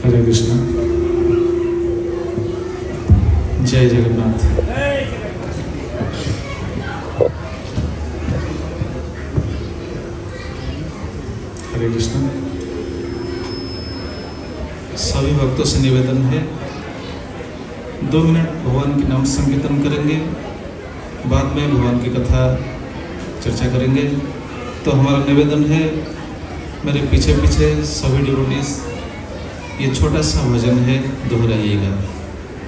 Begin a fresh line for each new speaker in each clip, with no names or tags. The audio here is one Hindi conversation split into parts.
हरे कृष्ण। जय जगन्नाथ। हरे कृष्ण। सभी भक्तों से निवेदन है 2 मिनट भगवान के नाम संकीर्तन करेंगे, बाद में भगवान की कथा चर्चा करेंगे। तो हमारा निवेदन है मेरे पीछे पीछे सभी डिवोटीज, ये छोटा सा भजन है, दोहराइएगा।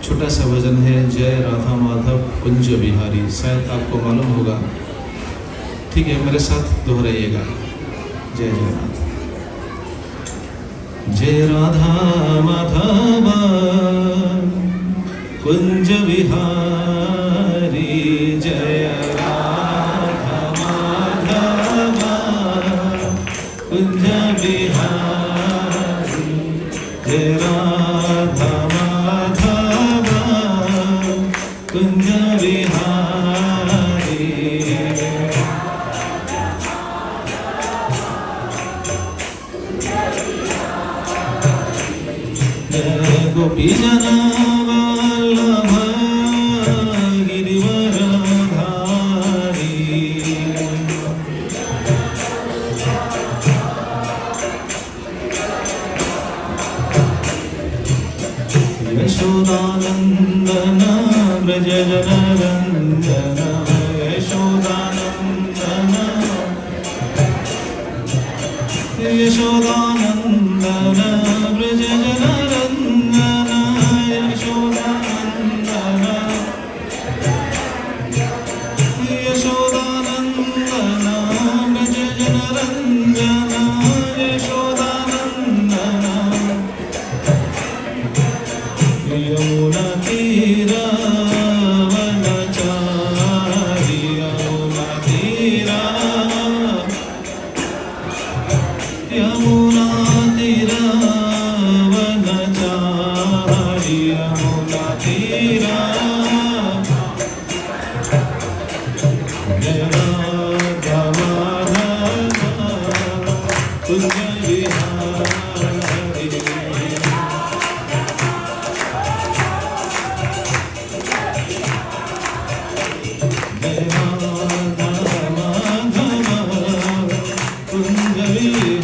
छोटा सा भजन है, जय राधा माधव कुंज बिहारी, शायद आपको मालूम होगा। ठीक है, मेरे साथ दोहराइएगा। जय जगन्नाथ। जय राधा माधव कुंज बिहारी, जय राधा माधव कुंज बिहारी, जय राधा माधव कुंज बिहारी। जय गोपी जना वल्लभ गिरिवर धारी, यशोदानंदन ब्रज जनरंजन, यशोदानंदन यशोदानंदन ब्रज जनरंजन, यशोदानंदन यशोदानंदन ब्रज जनरंजन, यशोदानंदन यमुना तीरा वनचारी, यमुना तीरा यमुना तीरा वनचारी, यमुना तीरा जय राधा माधव कुंज बिहारी। जय राधा माधव कुंज बिहारी।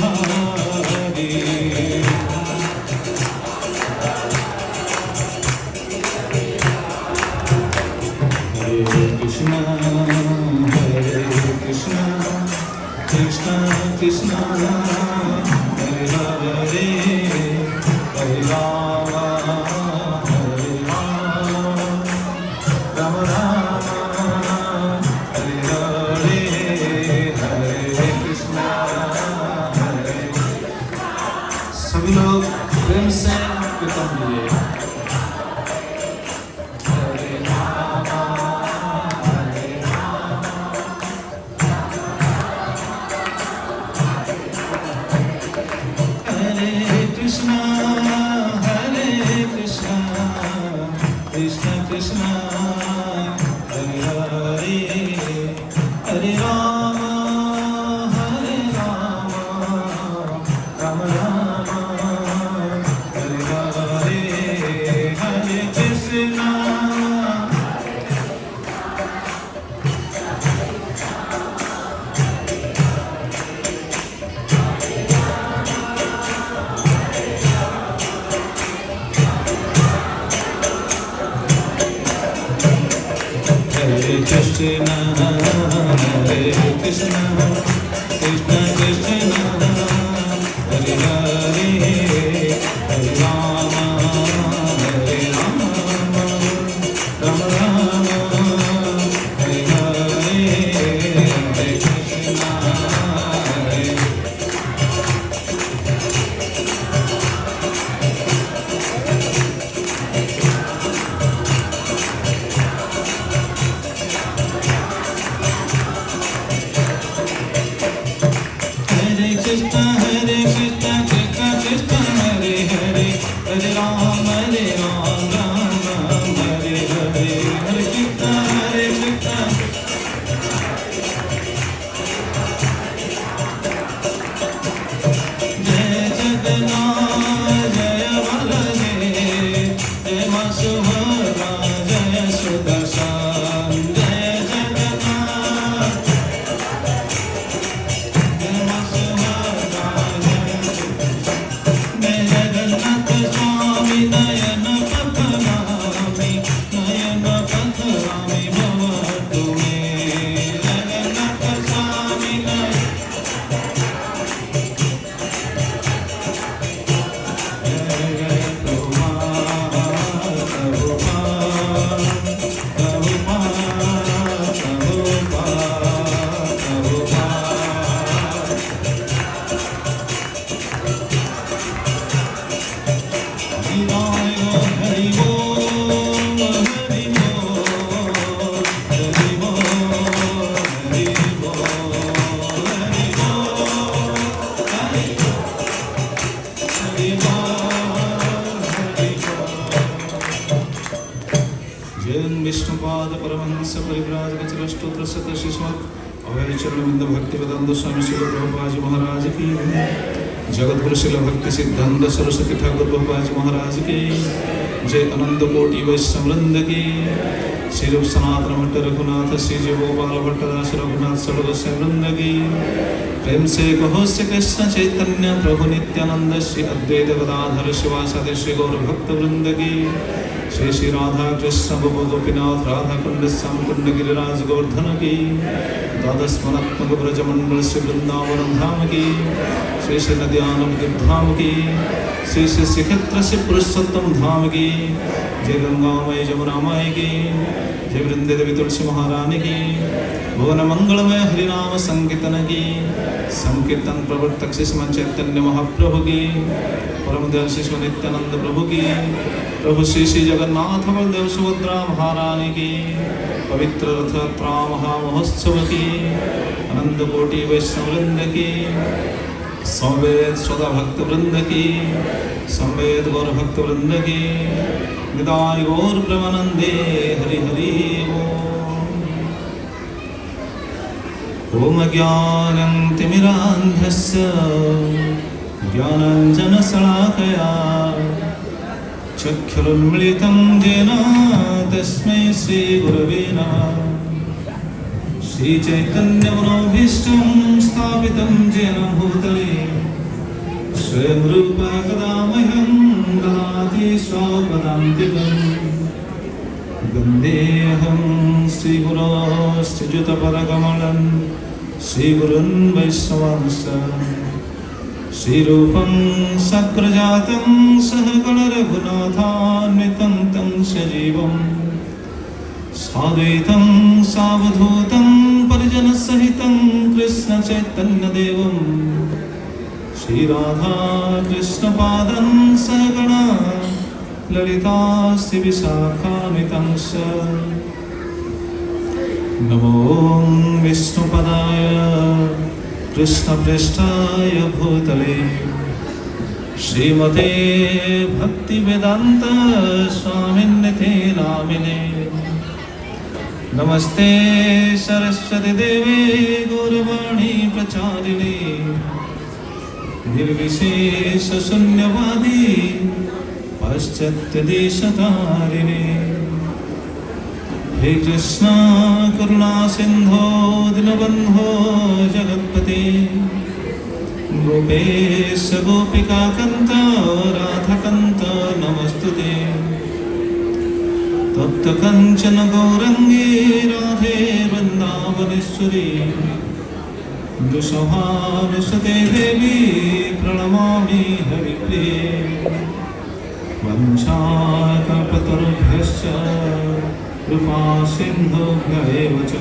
हरे कृष्ण कृष्ण कृष्ण हरे हरे, हरे राम राम राम हरे हरे, हरे कृष्ण हरे। सभी लोग प्रेम से कीर्तन कीजिए। Krishna Krishna Krishna Hare Hare, Hare Rama Rama Rama Hare Hare, Hare Krishna Hare Krishna Hare Krishna Krishna Krishna Hare Hare, Hare Rama Rama Rama Hare Hare, Hare Krishna Hare Krishna Hare Krishna Krishna Krishna Hare Hare, Hare Ram Ram Hare Hare, Hare Krishna Hare Krishna Jai Jagannath Jai स परिव्राजक शत शिष्मत् अभय चरणविंद भक्ति वेदांत स्वामी श्री प्रभुपाद जी महाराज की, जगत गुरु शिल भक्ति सिद्धांत सरस्वती ठाकुर प्रभुपाद जी महाराज की जय। अनंत कोटि वैष्णव वृंद की, श्री रूप सनातन भट्ट रघुनाथ श्री जय गोपाल भट्टदास रघुनाथ सड़ोस्य वृंद की। प्रेम से कहो श्री कृष्ण चैतन्य प्रभु नित्यानंद श्री अद्वैत गदाधर शिवासादि श्री गौर भक्त वृंद की। श्री श्री राधा कृष्ण बबो गोपीनाथ राधा कुंड श्याम कुंड गिरिराज गोवर्धन की। द्वादश मनात्मक ब्रजमंडल श्री वृंदावन धाम की। श्री श्री नद्यानवद्वीप धाम की। श्री श्री श्रीक्षेत्र श्री पुरुषोत्तम धाम की। जय गंगा मय जमुना मय की। जय वृंदे देवी तुलसी महारानी की। भुवन मंगलमय हरिनाम संकीर्तन की। संकीर्तन प्रवर्तक शिष्य चैतन्य महाप्रभु की। परम दयाल शिष्य नित्यानंद प्रभु की। प्रभु श्री श्री जगन्नाथ बलदेव सुभद्रा महारानी की। पवित्र रथ यात्रा महामहोत्सव की। अनंत कोटि वैष्णव वृंद की। संवेद सदा भक्त वृंद की। संवेद गौर भक्त वृंद की। निदाय गौर प्रेमानंदे हरि हरि ओम ज्ञानं तिमिरान्धस्य ज्ञानाञ्जनशलाकया चक्षुरुन्मीलितं येन तस्मै श्रीगुरवे नमः। श्रीचैतन्यमनोभीष्टं स्थापितं येन भूतले स्वयं रूपः कदा मह्यं ददाति स्वपदान्तिकम्। वन्देऽहं श्रीगुरो श्रीयुतपदकमलं श्रीगुरुन् वैष्णवांश्च। श्रीरूपं सक्रजातं सहगणरघुनाथान्वितं तं सजीवं साद्वैतं सावधूतं परिजनसहितं कृष्णचैतन्यदेवं श्रीराधा कृष्णपादं सहगणा ललिता श्रीविशाखान्वितं च। नमो विष्णुपदाय कृष्णप्रेष्ठाय भूतले श्रीमते भक्तिवेदान्त स्वामिन्निते नामिने। नमस्ते सरस्वती देवे गौरवाणी प्रचारिणे निर्विशेष शून्यवादी पाश्चात्यदेशतारिणे। हे कृष्ण करुणा सिंधो दीनबंधो जगत्पते गोपेश गोपिका कांत राधाकांत नमस्तुते। तप्त कंचन गौरंगी राधे वृंदावनेश्वरी वृषभानुसुते देवी प्रणमामि हरिप्रिये। वंशाकल्पतरुभ्यश्च कृपा सिन्धुभ्यैव च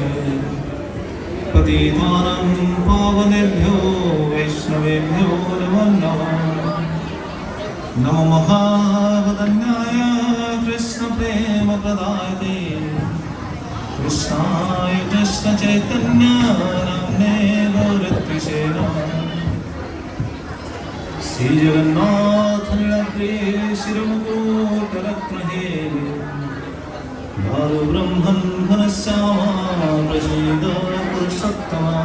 पतितानां पावनेभ्यो वैष्णवेभ्यो नमो नमः। नमो महावदन्याय कृष्णप्रेमप्रदायते कृष्णाय कृष्णचैतन्य नाम्ने गौरत्रिषे नमः। श्रीजगन्नाथ लीलाप्रिये शिरमुकुटरत्नहे दारु ब्रह्मन् घनश्यामा प्रसीद पुरुषोत्तमा।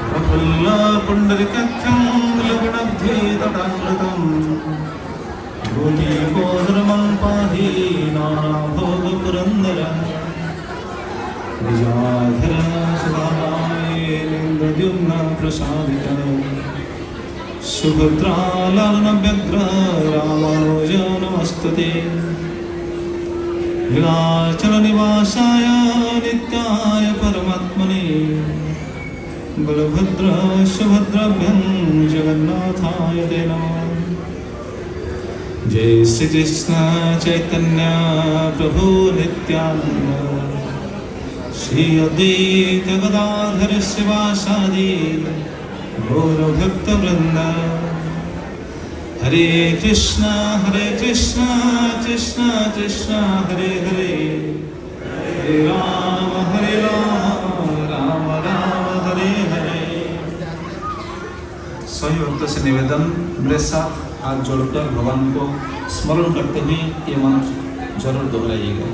प्रफुल्ल पुण्डरीकाक्षं लग्नद्वैतटाङ्गतं गोपीकोदरमं पाहि नानाभोगपुरन्दर। विजाधर सुधामायेन्द्रद्युम्न प्रसादित सुभद्रा लालनव्यग्र रामानुज नमस्तुते। नीलाचलनिवासाय नित्याय परमात्मने बलभद्र सुभद्राभ्यां जगन्नाथाय ते नमः। जय श्री कृष्ण चैतन्य प्रभु नित्यानंद श्री अद्वैत गदाधर शिवासादि गौरभक्तवृंद। हरे कृष्ण कृष्ण कृष्ण हरे हरे हरे राम राम राम हरे हरे। सभी भक्तों से निवेदन, मेरे साथ हाथ जोड़कर भगवान को स्मरण करते हुए ये मंत्र जरूर दोहराइएगा।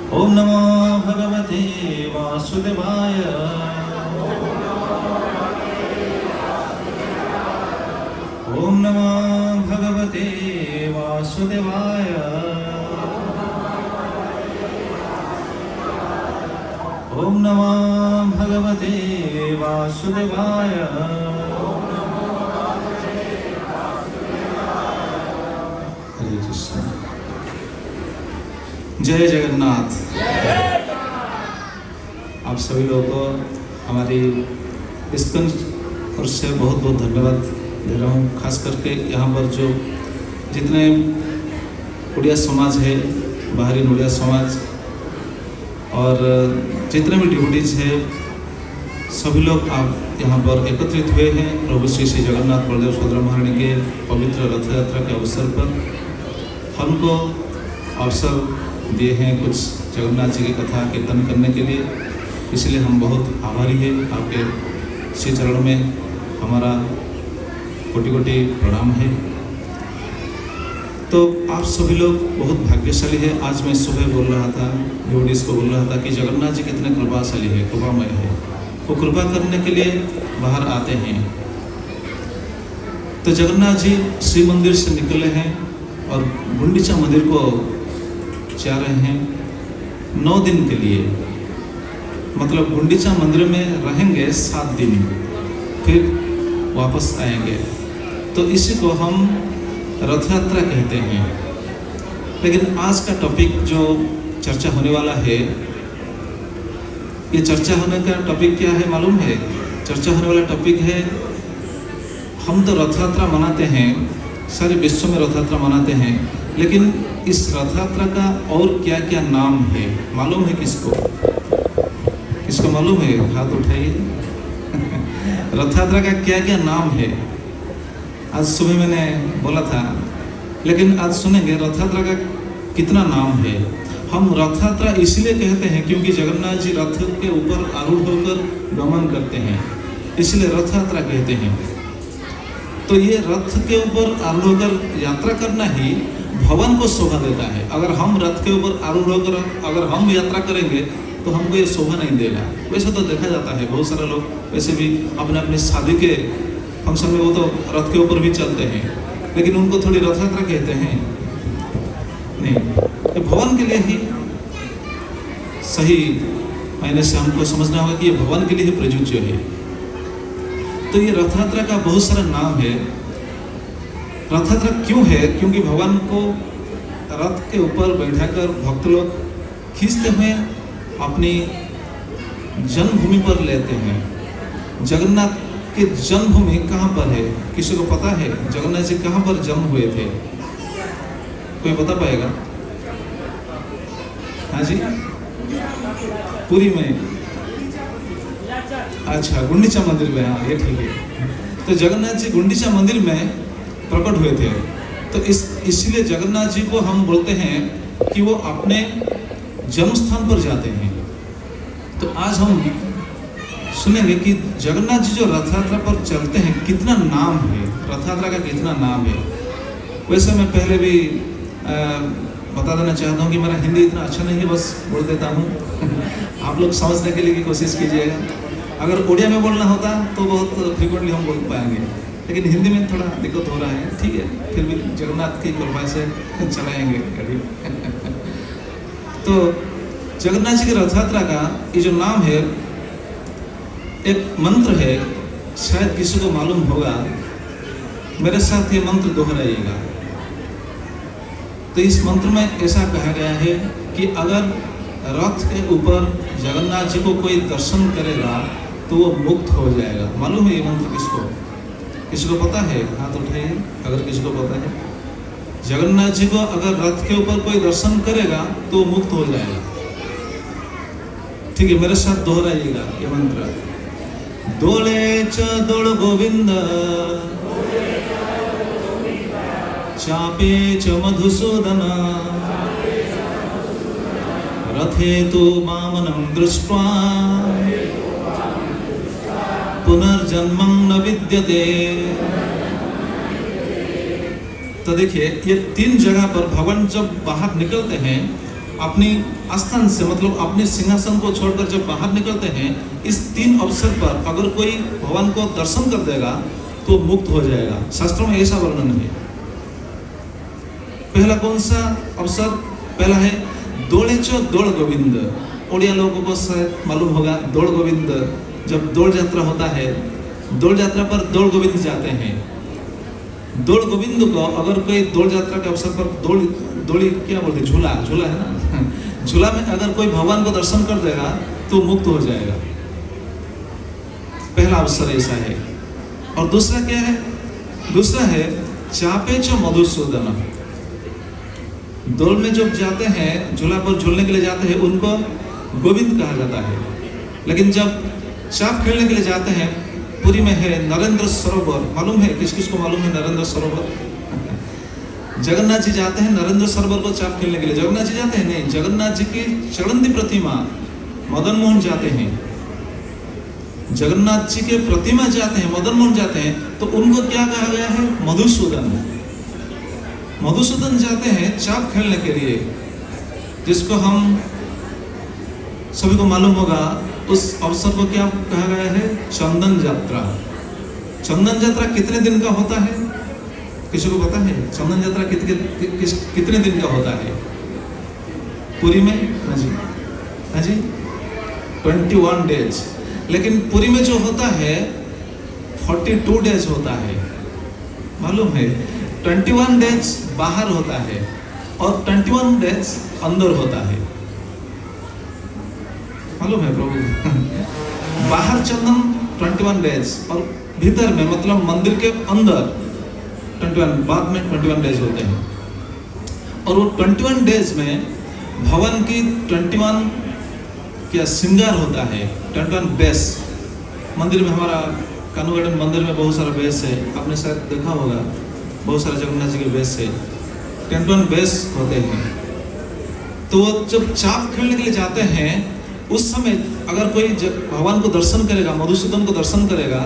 ओम नमो भगवते वासुदेवाय। ओम नमो भगवते वासुदेवाय। ओम नमो भगवते वासुदेवाय। हरे कृष्ण। जय जगन्नाथ। आप सभी लोगों को हमारी इस्कन और से बहुत बहुत धन्यवाद दे रहा हूँ। खास करके यहाँ पर जो जितने उड़िया समाज है, बाहरी उड़िया समाज और जितने भी डिवोटीज हैं, सभी लोग आप यहाँ पर एकत्रित हुए हैं प्रभु श्री श्री जगन्नाथ बलदेव सुभद्रा महारानी के पवित्र रथ यात्रा के अवसर पर। हमको अवसर दिए हैं कुछ जगन्नाथ जी की कथा कीर्तन करने के लिए, इसलिए हम बहुत आभारी हैं। आपके श्री चरण में हमारा कोटि कोटि प्रणाम है। तो आप सभी लोग बहुत भाग्यशाली है। आज मैं सुबह बोल रहा था, डिवोटीज को बोल रहा था कि जगन्नाथ जी कितने कृपाशाली है, कृपामय है। वो कृपा करने के लिए बाहर आते हैं। तो जगन्नाथ जी श्री मंदिर से निकले हैं और गुंडीचा मंदिर को जा रहे हैं 9 दिन के लिए। मतलब गुंडीचा मंदिर में रहेंगे 7 दिन, फिर वापस आएंगे। तो इसी को हम रथ यात्रा कहते हैं। लेकिन आज का टॉपिक जो चर्चा होने वाला है, ये चर्चा होने का टॉपिक क्या है मालूम है? चर्चा होने वाला टॉपिक है, हम तो रथ यात्रा मनाते हैं, सारे विश्व में रथ यात्रा मनाते हैं, लेकिन इस रथ यात्रा का और क्या क्या नाम है मालूम है किसको? किसको मालूम है? हाथ उठाइए। रथ यात्रा का क्या क्या नाम है? आज सुबह मैंने बोला था, लेकिन आज सुनेंगे रथ यात्रा का कितना नाम है। हम रथ यात्रा इसलिए कहते हैं क्योंकि जगन्नाथ जी रथ के ऊपर आरूढ़ होकर गमन करते हैं, इसलिए रथ यात्रा कहते हैं। तो ये रथ के ऊपर आरूढ़ होकर यात्रा करना ही भवन को शोभा देता है। अगर हम रथ के ऊपर आरूढ़ होकर अगर हम यात्रा करेंगे तो हमको ये शोभा नहीं देगा। वैसे तो देखा जाता है बहुत सारे लोग वैसे भी अपने अपने शादी के फंक्शन में वो तो रथ के ऊपर भी चलते हैं, लेकिन उनको थोड़ी रथ यात्रा कहते हैं नहीं। ये भवन के लिए ही सही मायने से हमको समझना होगा कि ये भवन के लिए ही प्रयुज्य है। तो ये रथ यात्रा का बहुत सारा नाम है। रथ यात्रा क्यों है? क्योंकि भगवान को रथ के ऊपर बैठाकर भक्त लोग खींचते हुए अपनी जन्मभूमि पर लेते हैं। जगन्नाथ के जन्मभूमि कहाँ पर है? किसी को पता है जगन्नाथ जी कहाँ पर जन्म हुए थे? कोई बता पाएगा? हाँ जी, पुरी में। अच्छा, गुंडीचा मंदिर में। हाँ, ये ठीक है। तो जगन्नाथ जी गुंडीचा मंदिर में प्रकट हुए थे। तो इसलिए जगन्नाथ जी को हम बोलते हैं कि वो अपने जन्म स्थान पर जाते हैं। तो आज हम सुनेंगे कि जगन्नाथ जी जो रथ यात्रा पर चलते हैं कितना नाम है, रथ यात्रा का कितना नाम है। वैसे मैं पहले भी बता देना चाहता हूँ कि मेरा हिंदी इतना अच्छा नहीं है, बस बोल देता हूँ। आप लोग समझने के लिए की कोशिश कीजिएगा। अगर उड़िया में बोलना होता तो बहुत फ्रिक्वेंटली हम बोल पाएंगे, लेकिन हिंदी में थोड़ा दिक्कत हो रहा है। ठीक है, फिर भी जगन्नाथ की कृपा से चलाएंगे गाड़ी। तो जगन्नाथ जी की रथ यात्रा का ये जो नाम है, एक मंत्र है, शायद किसी को मालूम होगा। मेरे साथ ये मंत्र दोहराइएगा। तो इस मंत्र में ऐसा कहा गया है कि अगर रथ के ऊपर जगन्नाथ जी को कोई दर्शन करेगा तो वो मुक्त हो जाएगा। मालूम है ये मंत्र किसको? किसी को पता है? हाथ उठाइए अगर किसी को पता है। जगन्नाथ जी को अगर रथ के ऊपर कोई दर्शन करेगा तो मुक्त हो जाएगा। ठीक है, मेरे साथ दोहराइएगा ये मंत्र। दोले च दोल गोविंद, चापे च मधुसूदन, रथे तु वामनं दृष्ट्वा पुनर्जन्मं न विद्यते। तो देखिए, ये 3 जगह पर भगवान जब बाहर निकलते हैं अपनी आस्थान से मतलब अपने सिंहासन को छोड़कर जब बाहर निकलते हैं, इस 3 अवसर पर अगर कोई भगवान को दर्शन कर देगा तो मुक्त हो जाएगा। शास्त्रों में ऐसा वर्णन है। पहला कौन सा अवसर? पहला है दौड़े चो दौड़ गोविंद। ओडिया लोगों को शायद मालूम होगा, दौड़ गोविंद, जब दौड़ यात्रा होता है, दौड़ यात्रा पर दौड़ गोविंद जाते हैं। दौड़ गोविंद को अगर कोई दौड़ यात्रा के अवसर पर दौड़ी क्या बोलते, झूला है ना झूला में अगर कोई भगवान को दर्शन कर देगा तो मुक्त हो जाएगा। पहला अवसर ऐसा है। और दूसरा क्या है? दूसरा है चापे च मधुसूदन। दौड़ में जब जाते हैं, झूला पर झूलने के लिए जाते हैं, उनको गोविंद कहा जाता है। लेकिन जब चाप खेलने के लिए जाते हैं, पुरी में है नरेंद्र सरोवर, मालूम है किस किस को मालूम है नरेंद्र सरोवर? जगन्नाथ जी जाते हैं नरेंद्र सरोवर को चाप खेलने के लिए। जगन्नाथ जी जाते हैं? नहीं, जगन्नाथ जी की चलंती प्रतिमा मदन मोहन जाते हैं। जगन्नाथ जी के प्रतिमा जाते हैं, मदन मोहन जाते हैं, तो उनको क्या कहा गया है? मधुसूदन। मधुसूदन जाते हैं चाप खेलने के लिए, जिसको हम सभी को मालूम होगा। उस अवसर को क्या कहा गया है? चंदन यात्रा। चंदन यात्रा कितने दिन का होता है? किसी को पता है चंदन यात्रा कितने दिन का होता है पुरी में? हाँ जी, हाँ जी, 21 डेज। लेकिन पुरी में जो होता है 42 डेज होता है, मालूम है? 21 डेज बाहर होता है और 21 डेज अंदर होता है, मालूम है प्रभु? बाहर चंदन 21 डेज और भीतर में मतलब मंदिर के अंदर 21, बाद में 21 डेज होते हैं। और वो 21 डेज में भवन की 21 क्या श्रृंगार होता है, 21 बेस। मंदिर में हमारा कानू गार्डन मंदिर में बहुत सारा बेस है, आपने शायद देखा होगा, बहुत सारे जगन्नाथ जी के बेस है, 21 बेस होते हैं। तो जब चाप खेलने के लिए जाते हैं, उस समय अगर कोई भगवान को दर्शन करेगा, मधुसूदन को दर्शन करेगा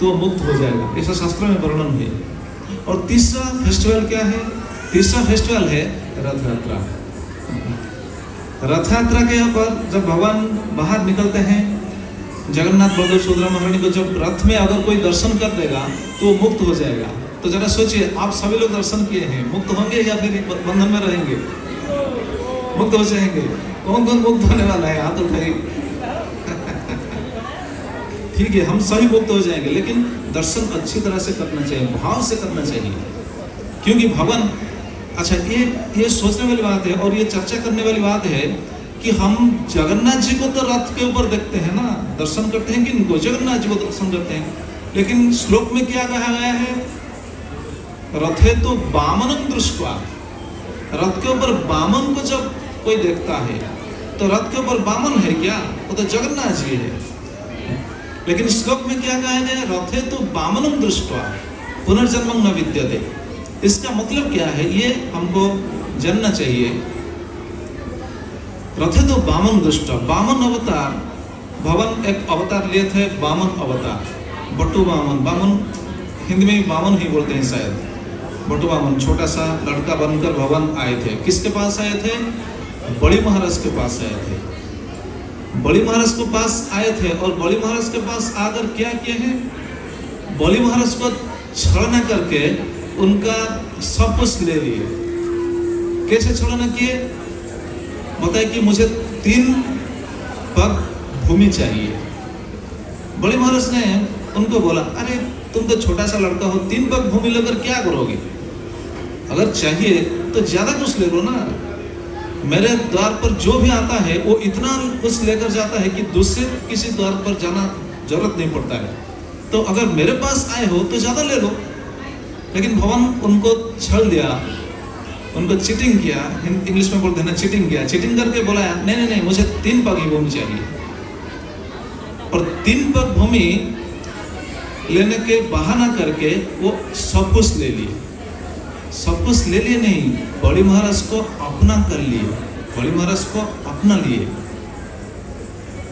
तो वो मुक्त हो जाएगा, ऐसा शास्त्रों में वर्णन है। और तीसरा फेस्टिवल क्या है? तीसरा फेस्टिवल है रथ यात्रा। रथ यात्रा के यहाँ पर जब भगवान बाहर निकलते हैं, जगन्नाथ बलदेव सुभद्रा महारानी को जब रथ में अगर कोई दर्शन कर देगा तो वो मुक्त हो जाएगा। तो जरा सोचिए, आप सभी लोग दर्शन किए हैं, मुक्त होंगे या फिर बंधन में रहेंगे? मुक्त हो जाएंगे। कौन कौन मुक्त होने वाला है? हाथ उठाइए। ठीक है, हम सभी मुक्त हो जाएंगे, लेकिन दर्शन अच्छी तरह से करना चाहिए, भाव से करना चाहिए, क्योंकि भगवान, अच्छा ये सोचने वाली बात है और ये चर्चा करने वाली बात है कि हम जगन्नाथ जी को तो रथ के ऊपर देखते हैं ना, दर्शन करते हैं, किनको? जगन्नाथ जी को दर्शन करते हैं। लेकिन श्लोक में क्या कहा गया है? रथे तो वामनम दृष्ट्वा। रथ के ऊपर वामन को जब कोई देखता है तो रथ के ऊपर वामन है क्या? वो तो जगन्नाथ जी है। लेकिन श्लोक में क्या कहा गया? रथे तो वामनम दृष्ट्वा पुनर्जन्मं न विद्यते। इसका मतलब क्या है, ये हमको जानना चाहिए। रथे तो वामन दृष्ट्वा, वामन अवतार, भगवान एक अवतार लिए थे, वामन अवतार, बटू वामन। वामन हिंदी में वामन ही बोलते हैं शायद। बटू वामन छोटा सा लड़का बनकर भगवान आए थे। किसके पास आए थे? बड़ी महाराज के पास आए थे। बड़ी महाराज के पास आए थे और बड़ी महाराज के पास आकर क्या किए हैं? बड़ी महाराज को छलना करके उनका सब कुछ ले लिए। कैसे छलना किए? बताए कि मुझे 3 पग भूमि चाहिए। बड़ी महाराज ने उनको बोला, अरे तुम तो छोटा सा लड़का हो, 3 पग भूमि लेकर क्या करोगे? अगर चाहिए तो ज्यादा कुछ ले लो ना। मेरे द्वार पर जो भी आता है वो इतना कुछ लेकर जाता है कि दूसरे किसी द्वार पर जाना जरूरत नहीं पड़ता है। तो अगर मेरे पास आए हो तो ज्यादा ले लो। लेकिन भगवान उनको छल दिया, उनको चीटिंग किया, इंग्लिश में बोलते हैं ना, चीटिंग किया। चीटिंग करके बोला, नहीं नहीं नहीं, मुझे 3 पग ही भूमि चाहिए। और 3 पग भूमि लेने के बहाना करके वो सब कुछ ले लिए। सब कुछ ले लिए नहीं, बड़ी महाराज को अपना कर लिए, बड़ी महाराज को अपना लिए।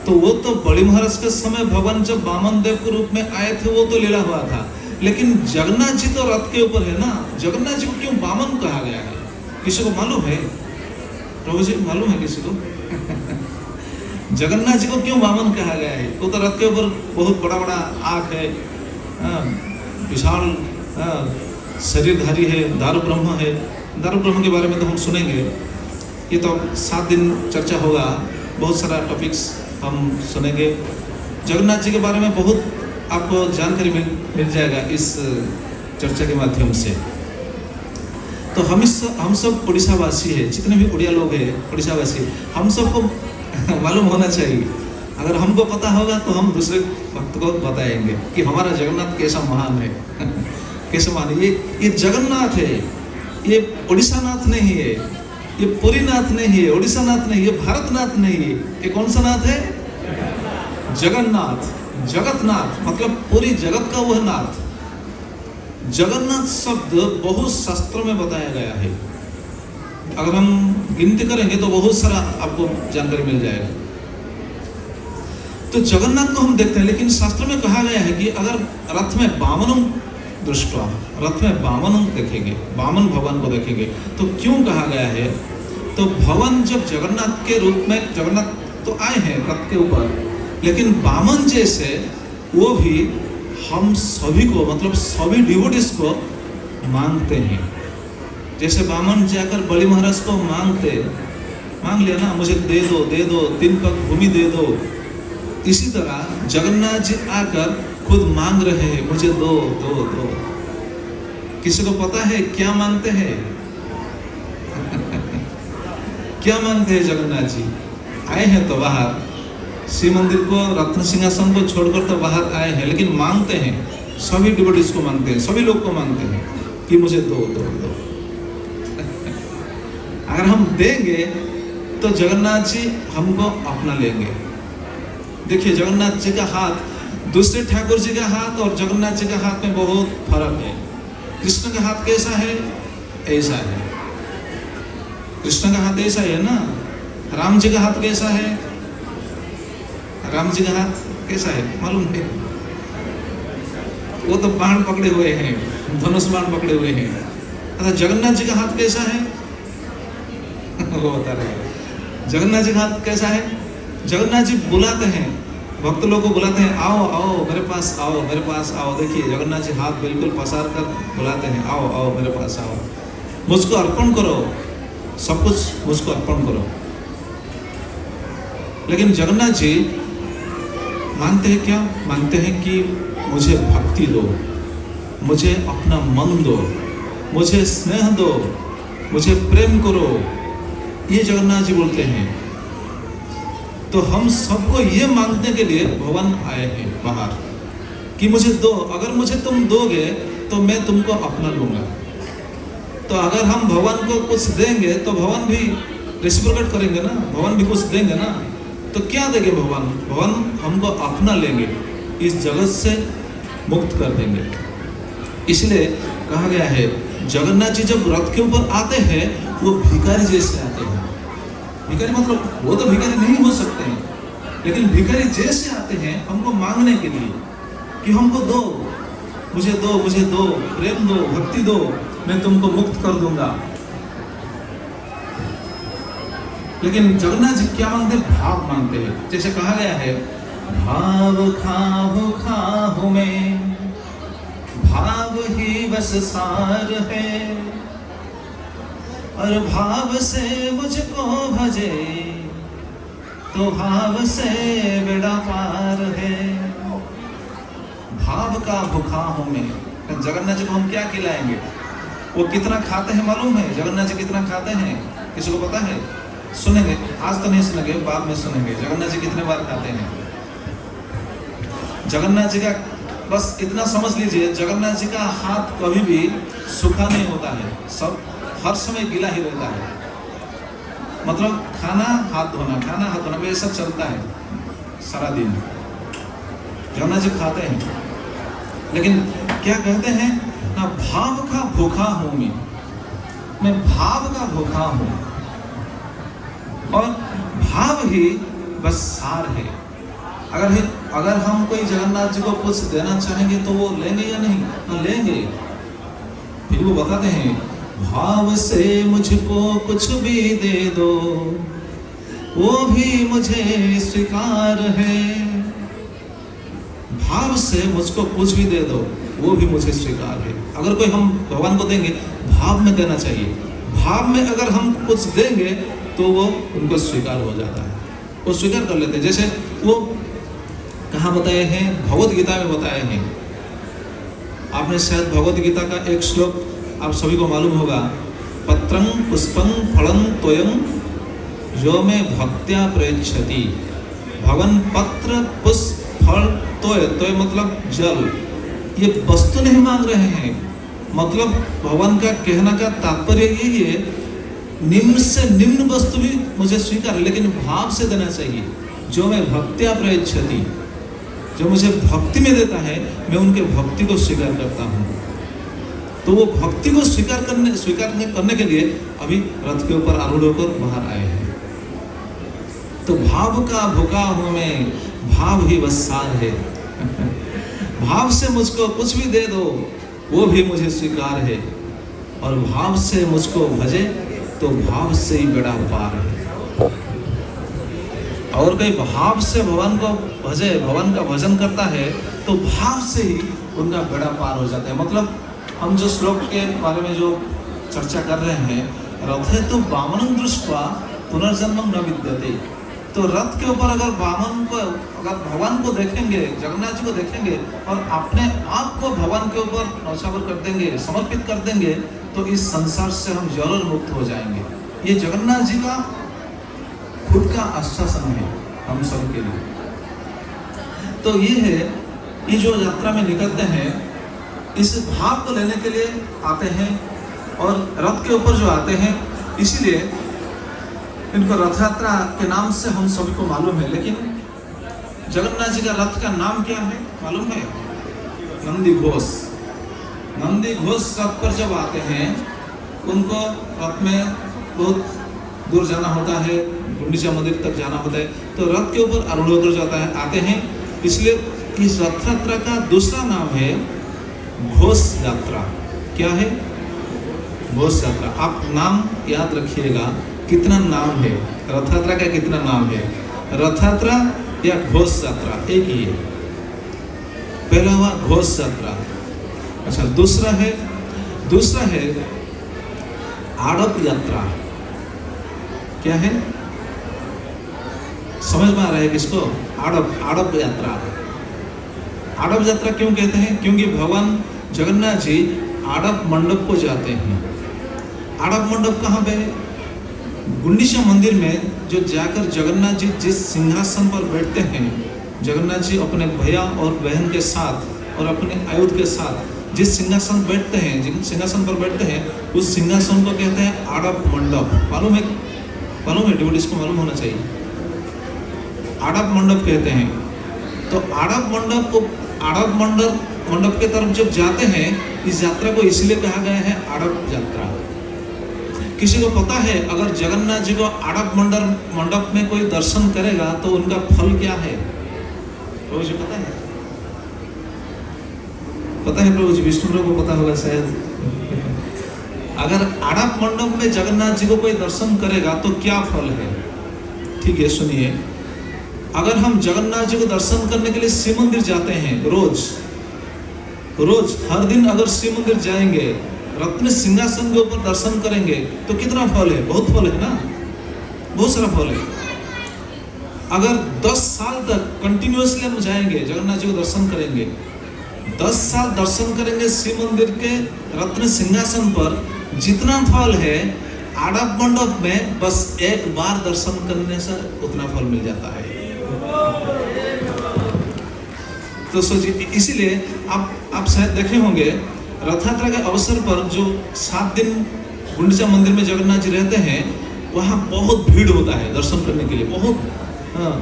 तो वो तो बड़ी महाराज के समय भगवान जब वामन देव के रूप में आए थे वो तो लीला हुआ था, लेकिन जगन्नाथ जी तो रथ के ऊपर है ना। जगन्नाथ जी को क्यों वामन कहा गया है? किसी को मालूम है? प्रभु जी मालूम है किसी को? जगन्नाथ जी को क्यों वामन कहा गया है? वो तो रथ के ऊपर बहुत बड़ा बड़ा आँख है, विशाल शरीरधारी है, दारू ब्रह्म है। दारू ब्रह्म के बारे में तो हम सुनेंगे, ये तो 7 दिन चर्चा होगा, बहुत सारा टॉपिक्स हम सुनेंगे। जगन्नाथ जी के बारे में बहुत आपको जानकारी मिल जाएगा इस चर्चा के माध्यम से। तो हम सब उड़ीसावासी है, जितने भी उड़िया लोग हैं उड़ीसावासी, हम सबको मालूम होना चाहिए। अगर हमको पता होगा तो हम दूसरे भक्त को बताएंगे कि हमारा जगन्नाथ कैसा महान है। कैसे महान है ये जगन्नाथ है, ये उड़ीसा नाथ नहीं है, ये पुरी नाथ नहीं है, उड़ीसा नाथ नहीं, ये भारत नाथ नहीं है। ये कौन सा नाथ है? जगन्नाथ, जगतनाथ, मतलब पूरी जगत का वह नाथ। जगन्नाथ शब्द बहुत शास्त्रों में बताया गया है। अगर हम गिनती करेंगे तो बहुत सारा आपको जानकारी मिल जाएगा। तो जगन्नाथ को हम देखते हैं, लेकिन शास्त्र में कहा गया है कि अगर रथ में वामनम दृष्टवा, रथ में वामन देखेंगे, वामन भगवान को देखेंगे, तो क्यों कहा गया है? तो भगवान जब जगन्नाथ के रूप में, जगन्नाथ तो आए हैं रथ के ऊपर, लेकिन वामन जैसे वो भी हम सभी को, मतलब सभी डिवोटीज को मांगते हैं। जैसे वामन जाकर बलि महाराज को मांग लिया ना, मुझे दे दो 3 पग भूमि दे दो। इसी तरह जगन्नाथ जी आकर खुद मांग रहे हैं, मुझे दो। किसी को पता है क्या मांगते हैं? क्या मांगते हैं जगन्नाथ जी? आए हैं तो बाहर, शिव मंदिर को, रत्न सिंहासन को छोड़कर तो बाहर आए हैं, लेकिन मांगते हैं, सभी डिवोटीज को मांगते हैं, सभी लोग को मांगते हैं कि मुझे दो। अगर हम देंगे तो जगन्नाथ जी हमको अपना लेंगे। देखिए जगन्नाथ जी का हाथ दूसरे ठाकुर जी का हाथ और जगन्नाथ जी का हाथ में बहुत फर्क है। कृष्ण का हाथ कैसा है? ऐसा है। कृष्ण का हाथ ऐसा है ना। राम जी का हाथ कैसा है? राम जी का हाथ कैसा है मालूम है? वो तो बाण पकड़े हुए हैं, धनुष बाण पकड़े हुए हैं। अच्छा जगन्नाथ जी का हाथ कैसा है? वो बता रहे हैं। जगन्नाथ जी का हाथ कैसा है? जगन्नाथ जी बुलाते हैं, भक्त लोग को बुलाते हैं, आओ आओ मेरे पास आओ, मेरे पास आओ। देखिए जगन्नाथ जी हाथ बिल्कुल पसार कर बुलाते हैं, आओ आओ मेरे पास आओ, मुझको अर्पण करो, सब कुछ मुझको अर्पण करो। लेकिन जगन्नाथ जी मांगते हैं क्या? मांगते हैं कि मुझे भक्ति दो, मुझे अपना मन दो, मुझे स्नेह दो, मुझे प्रेम करो। ये जगन्नाथ जी बोलते हैं। तो हम सबको ये मांगने के लिए भगवान आए हैं बाहर कि मुझे दो, अगर मुझे तुम दोगे तो मैं तुमको अपना लूंगा। तो अगर हम भगवान को कुछ देंगे तो भगवान भी रेसिप्रोकेट करेंगे ना, भगवान भी कुछ देंगे ना। तो क्या देंगे भगवान? भगवान हमको अपना लेंगे, इस जगत से मुक्त कर देंगे। इसलिए कहा गया है जगन्नाथ जी जब रथ के ऊपर आते हैं वो भिखारी जैसे आते हैं। भिखारी मतलब वो तो भिखारी नहीं हो सकते हैं, लेकिन भिखारी जैसे आते हैं हमको मांगने के लिए कि हमको दो, मुझे दो, मुझे दो, प्रेम दो, भक्ति दो, मैं तुमको मुक्त कर दूंगा। लेकिन जगन्नाथ जी क्या मांगते हैं? भाव मांगते हैं। जैसे कहा गया है भाव खाहु में, भाव ही बस सार है, और भाव से मुझको भजे तो भाव से बेड़ा पार है। भाव का भूखा हूं मैं। जगन्नाथ जी को हम क्या खिलाएंगे? वो कितना खाते हैं मालूम है? जगन्नाथ जी कितना खाते हैं किसी को पता है? सुनेंगे, आज तो नहीं सुनेंगे, बाद में सुनेंगे। जगन्नाथ जी कितने बार खाते हैं? जगन्नाथ जी का बस इतना समझ लीजिए, जगन्नाथ जी का हाथ कभी भी सूखा नहीं होता है, सब हर समय गीला ही रहता है। मतलब खाना हाथ धोना, खाना हाथ धोना, ये सब चलता है सारा दिन। जगन्नाथ जी खाते हैं, लेकिन क्या कहते हैं ना, भाव का भूखा हूं मैं भाव का भूखा हूं, और भाव ही बस सार है। अगर हम कोई जगन्नाथ जी को कुछ देना चाहेंगे तो वो लेंगे या नहीं? तो लेंगे। फिर वो बताते हैं भाव से मुझको कुछ भी दे दो, वो भी मुझे स्वीकार है। भाव से मुझको कुछ भी दे दो, वो भी मुझे स्वीकार है। अगर कोई हम भगवान को देंगे, भाव में देना चाहिए। भाव में अगर हम कुछ देंगे तो वो उनको स्वीकार हो जाता है, वो स्वीकार कर लेते हैं। जैसे वो कहाँ बताए हैं, भगवत गीता में बताए हैं। आपने शायद भगवत गीता का एक श्लोक आप सभी को मालूम होगा, पत्रं पुष्पं फलं तोयं यो में भक्त्या प्रयच्छति। भगवान पत्र पुष्प फल तोय, तोय मतलब जल, ये वस्तु नहीं मांग रहे हैं। मतलब भगवान का कहना का तात्पर्य यही है, निम्न से निम्न वस्तु भी मुझे स्वीकार है, लेकिन भाव से देना चाहिए। जो मैं भक्त्या प्रयच्छति, जो मुझे भक्ति में देता है, मैं उनके भक्ति को स्वीकार करता हूँ। तो वो भक्ति को स्वीकार करने के लिए अभी रथ के ऊपर आरूढ़ होकर बाहर आए हैं। तो भाव का भूखा हूँ मैं, भाव ही बस सार है। भाव से मुझको कुछ भी दे दो, वो भी मुझे स्वीकार है। और भाव से मुझको भजे तो भाव से ही बेड़ा पार है। और कोई भाव से भगवान को भजे, भगवान का भजन करता है, तो भाव से ही उनका बेड़ा पार हो जाता है। मतलब हम जो श्लोक के बारे में जो चर्चा कर रहे हैं, रथे तो वामनं दृष्ट्वा पुनर्जन्मं न विद्यते। तो रथ के ऊपर अगर वामन को, अगर भगवान को देखेंगे, जगन्नाथ जी को देखेंगे और अपने आप को भगवान के ऊपर न्यौछावर कर देंगे, समर्पित कर देंगे, तो इस संसार से हम जरूर मुक्त हो जाएंगे। ये जगन्नाथ जी का खुद का आश्वासन है हम सब के लिए। तो ये है, ये जो यात्रा में निकलते हैं, इस भाव को लेने के लिए आते हैं और रथ के ऊपर जो आते हैं, इसीलिए इनको रथ यात्रा के नाम से हम सभी को मालूम है। लेकिन जगन्नाथ जी का रथ का नाम क्या है मालूम है? नंदी घोष। नंदी घोष रथ पर जब आते हैं, उनको रथ में बहुत दूर जाना होता है, गुंडीचा मंदिर तक जाना होता है, तो रथ के ऊपर आरूढ़ होकर जाता है, आते हैं। इसलिए इस रथ यात्रा का दूसरा नाम है घोष यात्रा। क्या है? घोष यात्रा। आप नाम याद रखिएगा, कितना नाम है रथ यात्रा का, कितना नाम है। रथ यात्रा या घोष यात्रा एक ही है। पहला हुआ घोष यात्रा। अच्छा, दूसरा है आड़प यात्रा। क्या है? समझ में आ रहा है किसको? आड़प यात्रा। आड़प यात्रा क्यों कहते हैं? क्योंकि भगवान जगन्नाथ जी आड़प मंडप को जाते हैं। आड़प मंडप कहाँ पे है? गुंडीचा मंदिर में जो जाकर जगन्नाथ जी जिस सिंहासन पर बैठते हैं, जगन्नाथ जी अपने भैया और बहन के साथ और अपने आयुध के साथ जिस सिंहासन बैठते हैं, जिस सिंहासन पर बैठते हैं, उस सिंहासन को कहते हैं आड़प मंडप। मालूम है? डिवोटीज को मालूम होना चाहिए। आड़प मंडप कहते हैं। तो आड़प मंडप के तरफ जब जाते हैं, इस यात्रा को इसलिए कहा गया है आड़प यात्रा। किसी को पता है अगर जगन्नाथ जी को आड़प मंडप में कोई दर्शन करेगा तो उनका फल क्या है? प्रभु जी पता है? पता है प्रभु जी? विष्णु प्रभु को पता होगा शायद। अगर आड़प मंडप में जगन्नाथ जी को कोई दर्शन करेगा तो क्या फल है? ठीक है, सुनिए। अगर हम जगन्नाथ जी को दर्शन करने के लिए शिव मंदिर जाते हैं, रोज हर दिन अगर शिव मंदिर जाएंगे, रत्न सिंहासन के ऊपर दर्शन करेंगे, तो कितना फल है? बहुत फल है ना, बहुत सारा फल है। अगर 10 साल तक कंटिन्यूअसली हम जाएंगे, जगन्नाथ जी को दर्शन करेंगे, 10 साल दर्शन करेंगे शिव मंदिर के रत्न सिंहासन पर, जितना फल है आड़प मंडप में बस एक बार दर्शन करने से उतना फल मिल जाता है। तो सोचिए, इसीलिए आप शायद देखे होंगे रथ यात्रा के अवसर पर जो 7 दिन गुंडीचा मंदिर में जगन्नाथ जी रहते हैं, वहाँ बहुत भीड़ होता है दर्शन करने के लिए। बहुत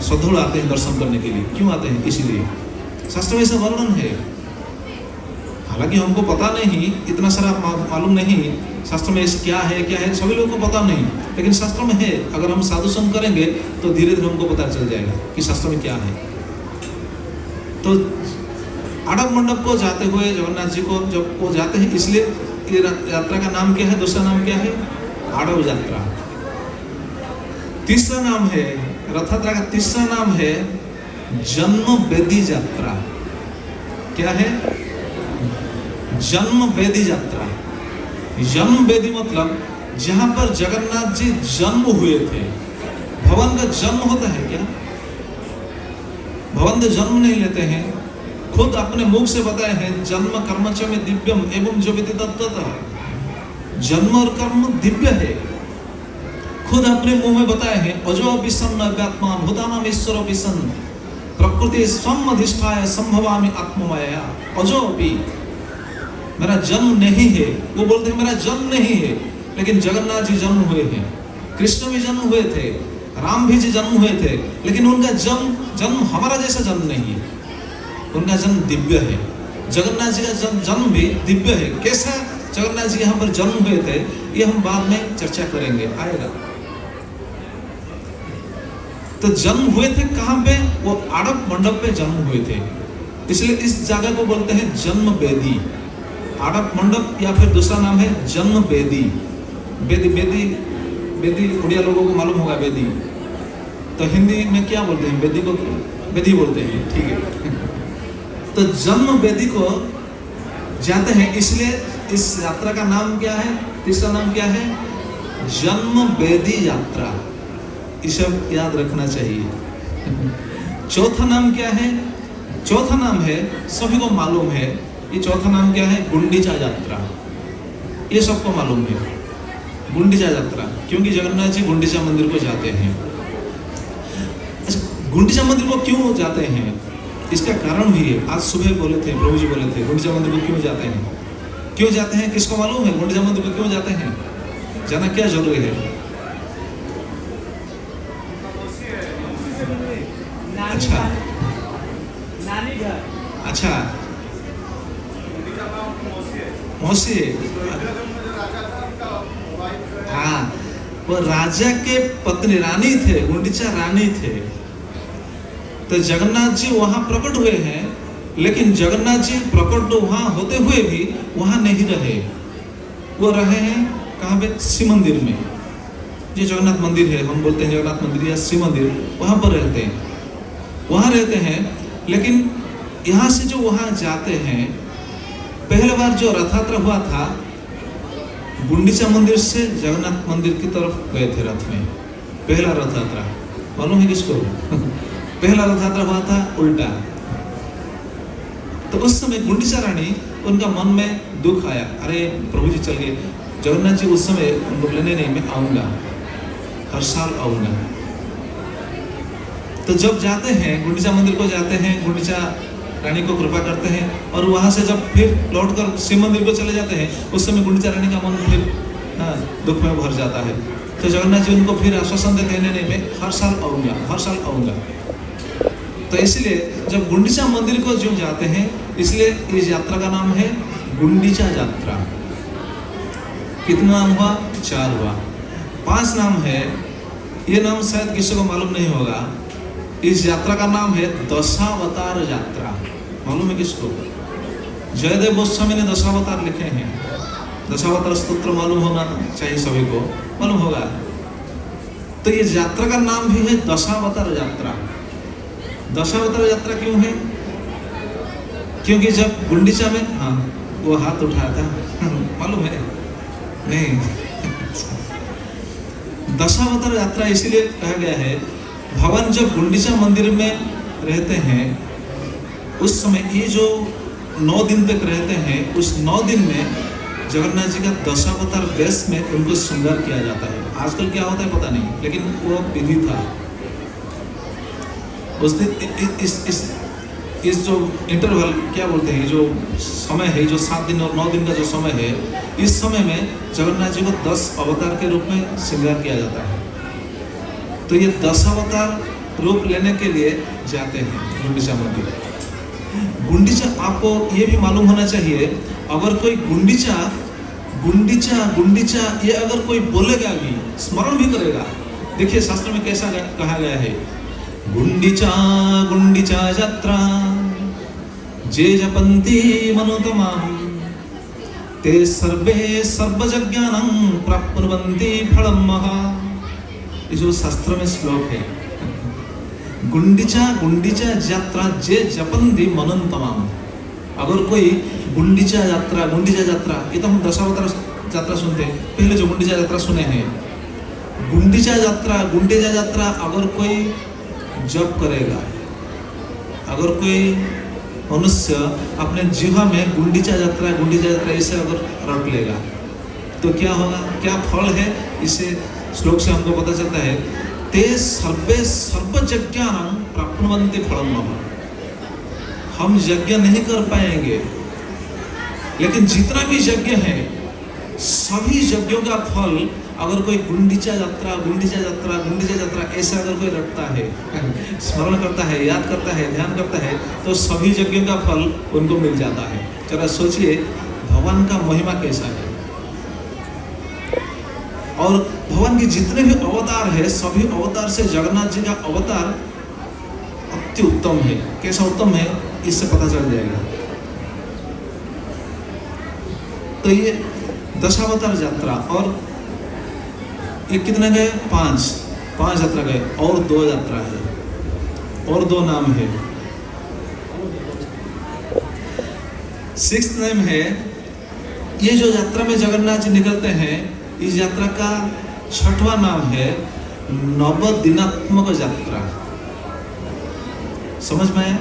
श्रद्धालु आते हैं दर्शन करने के लिए। क्यों आते हैं? इसीलिए शास्त्र में ऐसा वर्णन है। हालांकि हमको पता नहीं, इतना सारा मालूम नहीं शास्त्र में क्या है सभी लोगों को पता नहीं, लेकिन शास्त्र में है। अगर हम साधु संग करेंगे तो धीरे धीरे हमको पता चल जाएगा कि शास्त्र में क्या है। तो आड़प मंडप को जाते हुए जगन्नाथ जी को जब वो जाते हैं, इसलिए ये यात्रा का नाम क्या है? दूसरा नाम क्या है? आड़व यात्रा। तीसरा नाम है, रथ यात्रा का तीसरा नाम है जन्म वेदी यात्रा। क्या है? जन्म वेदी यात्रा। जन्म वेदी मतलब जहां पर जगन्नाथ जी जन्म हुए थे। भवन का जन्म होता है क्या? भवन तो जन्म नहीं लेते हैं, खुद अपने मुख से बताए हैं जन्म कर्म च में दिव्यम एवं जो विधि तत्वतः। जन्म और कर्म दिव्य है, खुद अपने मुंह में बताए हैं। अजो विसन्न अव्यात्मा भूतानाम ईश्वरो विसन्न प्रकृति स्वम अधिष्ठाय संभवामि आत्ममाया। अजो भी मेरा जन्म नहीं है, वो बोलते हैं मेरा जन्म नहीं है, लेकिन जगन्नाथ जी जन्म हुए हैं, कृष्ण भी जन्म हुए थे, राम भी जी जन्म हुए थे, लेकिन उनका जन्म हमारा जैसा जन्म नहीं है, उनका जन्म दिव्य है। जगन्नाथ जी का जन्म भी दिव्य है। कैसा जगन्नाथ जी यहाँ पर जन्म हुए थे ये हम बाद में चर्चा करेंगे, आएगा। तो जन्म हुए थे कहाँ पे? वो आड़प मंडप पे जन्म हुए थे, इसलिए इस जगह को बोलते हैं जन्म वेदी। आड़प मंडप या फिर दूसरा नाम है जन्म वेदी। वेदी वेदी वेदी उड़िया लोगों को मालूम होगा वेदी, तो हिंदी में क्या बोलते हैं? वेदी को वेदी बोलते हैं, ठीक है। तो जन्म वेदी को जाते हैं, इसलिए इस यात्रा का नाम क्या है? तीसरा नाम क्या है? जन्म वेदी यात्रा। इसे याद रखना चाहिए। चौथा नाम क्या है? चौथा नाम है, सभी को मालूम है, ये चौथा नाम क्या है? गुंडीचा यात्रा। ये सबको मालूम है, गुंडीचा यात्रा, क्योंकि जगन्नाथ जी गुंडीचा मंदिर को जाते हैं। गुंडीचा मंदिर को क्यों जाते हैं? इसका कारण भी है। आज सुबह बोले थे, प्रभु जी बोले थे, गुंडीचा मंदिर को क्यों जाते हैं? क्यों जाते हैं किसको मालूम है? गुंडीचा मंदिर को क्यों जाते हैं? जाना क्या जरूरी है? अच्छा अच्छा, मौसी, हाँ, वो राजा के पत्नी रानी थे, गुंडीचा रानी थे। तो जगन्नाथ जी वहां प्रकट हुए हैं, लेकिन जगन्नाथ जी प्रकट वहां होते हुए भी वहां नहीं रहे। वो रहे हैं कहाँ पे? शिव मंदिर में। जो जगन्नाथ मंदिर है, हम बोलते हैं जगन्नाथ मंदिर या शिव मंदिर, वहां पर रहते हैं, वहां रहते हैं। लेकिन यहाँ से जो वहां जाते हैं, पहले बार जो रथ यात्रा हुआ था गुंडीचा मंदिर से जगन्नाथ मंदिर की तरफ गए थे रथ में। पहला रथ यात्रा मालूम है किसको? पहला रथ यात्रा हुआ था उल्टा। तो उस समय गुंडीचा रानी, उनका मन में दुख आया, अरे प्रभु जी चल गए। जगन्नाथ जी उस समय उनको लेने नहीं, मैं आऊंगा, हर साल आऊंगा। तो जब जाते हैं गुंडीचा मंदिर को जाते हैं, गुंडीचा रानी को कृपा करते हैं, और वहां से जब फिर लौटकर शिव मंदिर को चले जाते हैं, उस समय गुंडीचा रानी का मन फिर दुख में भर जाता है। तो जगन्नाथ जी उनको फिर आश्वासन देते हैं, नहीं मैं हर साल आऊंगा, हर साल आऊंगा। तो इसलिए जब गुंडीचा मंदिर को जो जाते हैं, इसलिए इस यात्रा का नाम है गुंडीचा यात्रा। कितना नाम हुआ? 4 हुआ। 5 नाम है, ये नाम शायद किसी को मालूम नहीं होगा। इस यात्रा का नाम है दशावतार यात्रा। मालूम है किसको? जयदेव गोस्वामी ने दशावतार लिखे हैं। दशावतार स्तोत्र मालूम होना चाहिए, सभी को मालूम होगा। तो ये यात्रा का नाम भी है दशावतार यात्रा। दशावतार यात्रा क्यों है? क्योंकि जब गुंडीचा में, हाँ वो हाथ उठाया था मालूम है? नहीं दशावतार यात्रा इसीलिए कहा गया है, भगवान जब गुंडीचा मंदिर में रहते हैं, उस समय ये जो 9 दिन तक रहते हैं, उस 9 दिन में जगन्नाथ जी का दशावतार वेश में उनको श्रृंगार किया जाता है। आजकल क्या होता है पता नहीं, लेकिन वो विधि था उस दिन। इस जो इंटरवल क्या बोलते हैं, जो समय है, जो 7 दिन और 9 दिन का जो समय है, इस समय में जगन्नाथ जी को 10 अवतार के रूप में श्रृंगार किया जाता है। तो ये 10 अवतार रूप लेने के लिए जाते हैं गुंडीचा मंदिर। गुंडीचा, आपको ये भी मालूम होना चाहिए, अगर कोई गुंडीचा गुंडीचा गुंडीचा ये अगर कोई बोलेगा भी, स्मरण भी करेगा, देखिए शास्त्र में कैसा कहा गया है, गुंडीचा गुंडीचा यात्रा जे जपंती मनोतमाम ते सर्वे सर्वयज्ञानं प्राप्नुवन्ति फलं महा। ये जो शास्त्र में श्लोक है, गुंडीचा यात्रा जे जपन्ति मनन्तमाम। अगर कोई गुंडीचा यात्रा, ये तो हम दशावतार यात्रा सुनते हैं, पहले जो गुंडीचा यात्रा सुने हैं, गुंडीचा यात्रा अगर कोई जप करेगा, अगर कोई मनुष्य अपने जीवा में गुंडीचा यात्रा ऐसे अगर रट लेगा तो क्या होगा, क्या फल है, इसे श्लोक से हमको पता चलता है। ते सर्वे सर्वयज्ञानं प्राप्नुवन्ति फलं महा। हम यज्ञ नहीं कर पाएंगे, लेकिन जितना भी यज्ञ है सभी यज्ञों का फल अगर कोई गुंडीचा यात्रा ऐसा अगर कोई रटता है, स्मरण करता है, याद करता है, ध्यान करता है, तो सभी यज्ञों का फल उनको मिल जाता है। जरा सोचिए भगवान का महिमा कैसा है। और भगवान के जितने भी अवतार है, सभी अवतार से जगन्नाथ जी का अवतार अति उत्तम है। कैसा उत्तम है, इससे पता चल जाएगा। तो ये दशावतार यात्रा, और ये कितने गए, पांच यात्रा गए, और 2 यात्रा है, और 2 नाम है। 6th नेम है, ये जो यात्रा में जगन्नाथ जी निकलते हैं, इस यात्रा का 6वां नाम है नवदिनात्मक यात्रा। समझ में आया?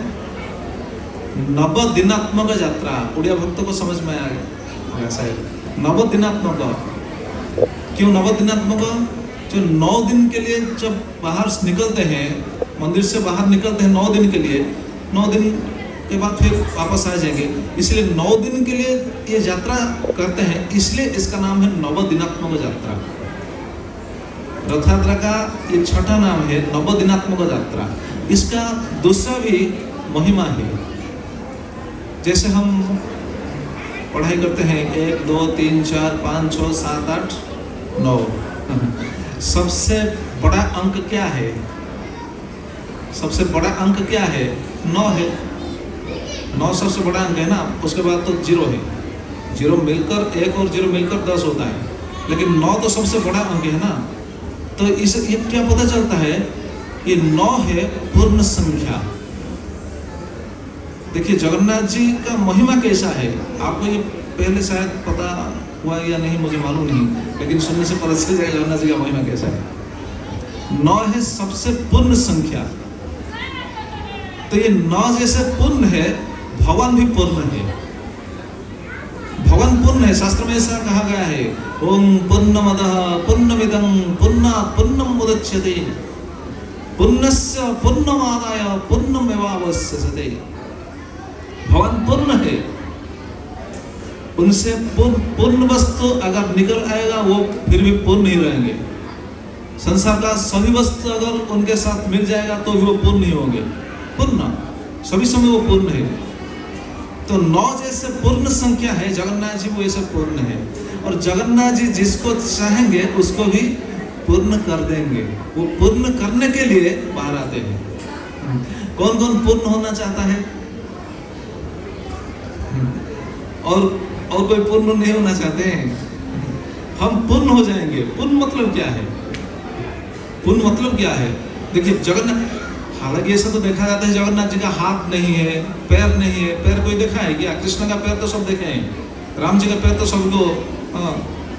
नवदिनात्मक यात्रा उड़िया भक्तों को समझ में आया शायद। नवदिनात्मक क्यों नवदिनात्मक? जो 9 दिन के लिए जब बाहर निकलते हैं, मंदिर से बाहर निकलते हैं 9 दिन के लिए, 9 दिन के बाद फिर वापस आ जाएंगे, इसलिए 9 दिन के लिए ये यात्रा करते हैं, इसलिए इसका नाम है नवदिनात्मक यात्रा। रथ यात्रा का ये 6ठा नाम है नवदिनात्मक यात्रा। इसका दूसरा भी महिमा है। जैसे हम पढ़ाई करते हैं 1 2 3 4 5 6 7 8 9, सबसे बड़ा अंक क्या है? सबसे बड़ा अंक क्या है? 9 है। 9 सबसे बड़ा अंक है ना, उसके बाद तो 0 है। 0 मिलकर 1 और 0 मिलकर 10 होता है, लेकिन 9 तो सबसे बड़ा अंक है ना। तो इस ये क्या पता चलता है, ये 9 है पूर्ण संख्या। देखिए जगन्नाथ जी का महिमा कैसा है, आपको ये पहले शायद पता हुआ या नहीं मुझे मालूम नहीं, लेकिन सुनने से पता चल जाएगा जगन्नाथ जी का महिमा कैसा है। 9 है सबसे पूर्ण संख्या। तो ये 9 जैसे पूर्ण है, भगवान भी पूर्ण है। भगवान पूर्ण है। शास्त्र में ऐसा कहा गया है, ओम पूर्णमदः पूर्णमिदं पूर्णात् पूर्णम् उदच्यते पूर्णस्य पूर्णमादाय पूर्णमेवावशिष्यते। भगवान पूर्ण है। उनसे पूर्ण वस्तु अगर निकल आएगा वो फिर भी पूर्ण नहीं रहेंगे। संसार का सभी वस्तु अगर उनके साथ मिल जाएगा तो भी वो पूर्ण नहीं होंगे। पूर्ण सभी समय वो पूर्ण है। तो 9 जैसे पूर्ण संख्या है, जगन्नाथ जी वो ऐसे पूर्ण है। और जगन्नाथ जी जिसको चाहेंगे उसको भी पूर्ण कर देंगे। वो पूर्ण करने के लिए बाहर आते हैं। कौन कौन पूर्ण होना चाहता है? और कोई पूर्ण नहीं होना चाहते हैं? हम पूर्ण हो जाएंगे। पूर्ण मतलब क्या है? पूर्ण मतलब क्या है? देखिए जगन्नाथ, हालांकि ऐसा तो देखा जाता है जगन्नाथ जी का हाथ नहीं है, पैर नहीं है। पैर कोई देखा है क्या? कृष्ण का पैर तो सब देखे हैं, राम जी का पैर तो सबको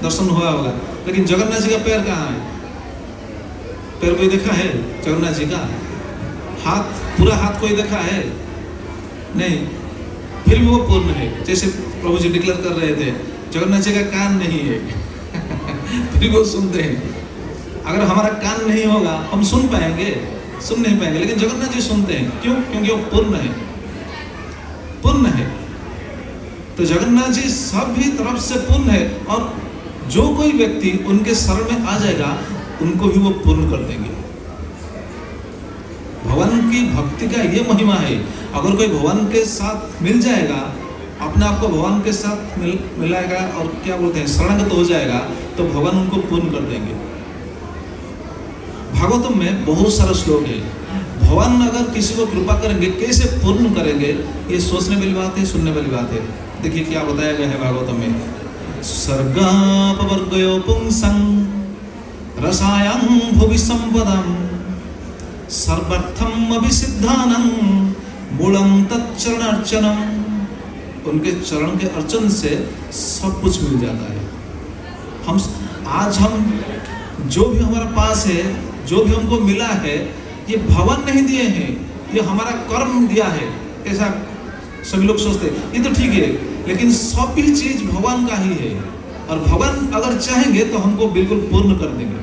दर्शन हुआ होगा, लेकिन जगन्नाथ जी का पैर कहाँ है? पैर कोई देखा है जगन्नाथ जी का? हाथ, पूरा हाथ कोई देखा है? नहीं। फिर भी वो पूर्ण है। जैसे प्रभु जी डिक्लेयर कर रहे थे जगन्नाथ जी का कान नहीं है फिर भी वो सुनते हैं। अगर हमारा कान नहीं होगा हम सुन पाएंगे? सुन नहीं पाएंगे, लेकिन जगन्नाथ जी सुनते हैं। क्यों? क्योंकि वो पूर्ण है। पूर्ण है। तो जगन्नाथ जी सभी तरफ से पूर्ण है, और जो कोई व्यक्ति उनके शरण में आ जाएगा उनको भी वो पूर्ण कर देंगे। भगवान की भक्ति का ये महिमा है। अगर कोई भगवान के साथ मिल जाएगा, अपने आप को भगवान के साथ मिलाएगा और क्या बोलते हैं शरणगत हो जाएगा, तो भगवान उनको पूर्ण कर देंगे। भागवतम में बहुत सारा श्लोक है। भगवान अगर किसी को कृपा करेंगे, कैसे पूर्ण करेंगे, ये सोचने वाली बात है, सुनने वाली बात है। देखिए क्या बताया गया है भागवतम में। सर्गापवर्गयो पुंसं रसायं भुवि संपदं सर्वर्थम अभिसिद्धानं मूलम तच्चरणार्चनम। उनके चरण के अर्चन से सब कुछ मिल जाता है। हम जो भी हमारा पास है, जो भी हमको मिला है, ये भगवान नहीं दिए हैं, ये हमारा कर्म दिया है, ऐसा सभी लोग सोचते हैं। ये तो ठीक है, लेकिन सभी चीज भगवान का ही है, और भगवान अगर चाहेंगे तो हमको बिल्कुल पूर्ण कर देंगे।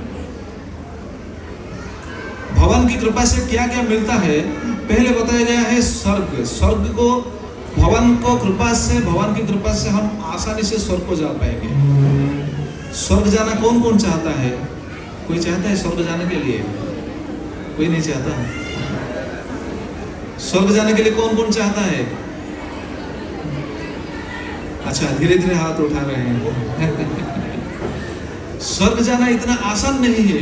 भगवान की कृपा से क्या क्या मिलता है, पहले बताया गया है स्वर्ग। स्वर्ग को भगवान को कृपा से, भगवान की कृपा से हम आसानी से स्वर्ग को जा पाएंगे। स्वर्ग जाना कौन कौन चाहता है? कोई चाहता है स्वर्ग जाने के लिए? कोई नहीं चाहता। स्वर्ग जाने के लिए कौन कौन चाहता है? अच्छा, धीरे धीरे हाथ उठा रहे हैं। स्वर्ग जाना इतना आसान नहीं है।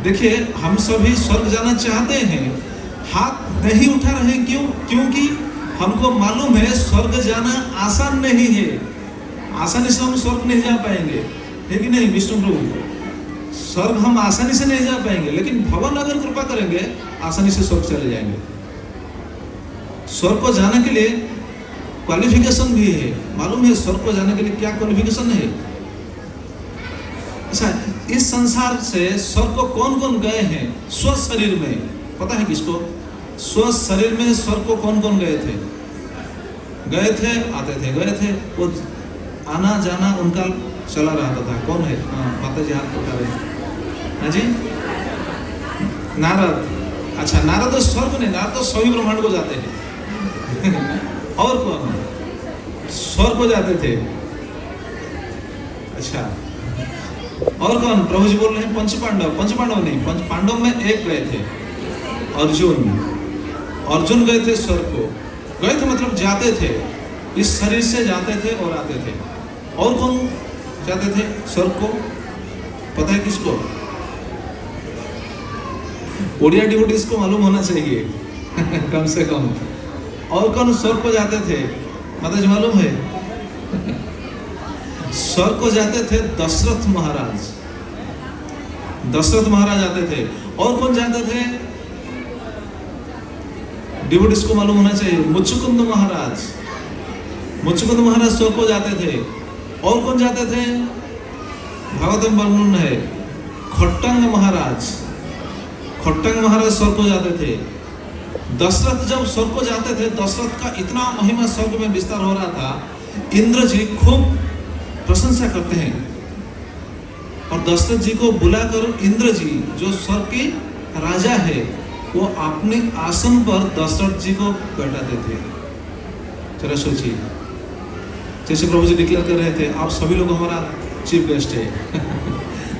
देखिए, हम सभी स्वर्ग जाना चाहते हैं, हाथ नहीं उठा रहे। क्यों? क्योंकि हमको मालूम है स्वर्ग जाना आसान नहीं है। आसानी से हम स्वर्ग नहीं जा पाएंगे, है कि नहीं विष्णु प्रभु? स्वर्ग हम आसानी से नहीं जा पाएंगे, लेकिन भगवान अगर कृपा करेंगे आसानी से स्वर्ग चले जाएंगे। स्वर्ग को जाने के लिए क्वालिफिकेशन भी है। मालूम है स्वर्ग को जाने के लिए क्या क्वालिफिकेशन है? अच्छा, इस संसार से स्वर्ग को कौन कौन गए हैं? स्व शरीर में, पता है किसको? स्व शरीर में स्वर्ग को कौन कौन गए थे? गए थे, आते थे, गए थे। वो आना जाना उनका चला रहता था। कौन है? माता जी हाथ उठा रहे हैं जी। नारद। अच्छा, नारद तो स्वर्ग नहीं, नारद तो सभी ब्रह्मांड को जाते हैं। और कौन स्वर्ग को जाते थे? अच्छा, और कौन? प्रभु जी बोल रहे हैं पंच पांडव। पंच पांडव नहीं, पंच पांडव में एक गए थे, अर्जुन। अर्जुन गए थे स्वर्ग को। गए थे मतलब जाते थे, इस शरीर से जाते थे और आते थे। और कौन जाते थे स्वर्ग को? पता है किसको? ओडिया डिवोटीज को मालूम होना चाहिए कम से कम। और कौन स्वर्ग को जाते थे? माता जी मालूम है? स्वर्ग को जाते थे दशरथ महाराज। दशरथ महाराज जाते थे। और कौन जाते थे? डिवोटीज को मालूम होना चाहिए, मुचुकुंद महाराज। मुचुकुंद महाराज स्वर्ग को जाते थे। और कौन जाते थे? भागवतम वर्णन है, खट्टंग महाराज। खट्टंग महाराज स्वर्ग को जाते थे। दशरथ जब स्वर्ग को जाते थे, दशरथ का इतना महिमा स्वर्ग में विस्तार हो रहा था, इंद्र जी खूब प्रशंसा करते हैं। और दशरथ जी को बुलाकर इंद्र जी, जो स्वर्ग के राजा है, वो अपने आसन पर दशरथ जी को बैठाते थे। जरा सोचिए, जैसे प्रभु जी डिक्लेयर कर रहे थे, आप सभी लोग हमारा चीफ गेस्ट है।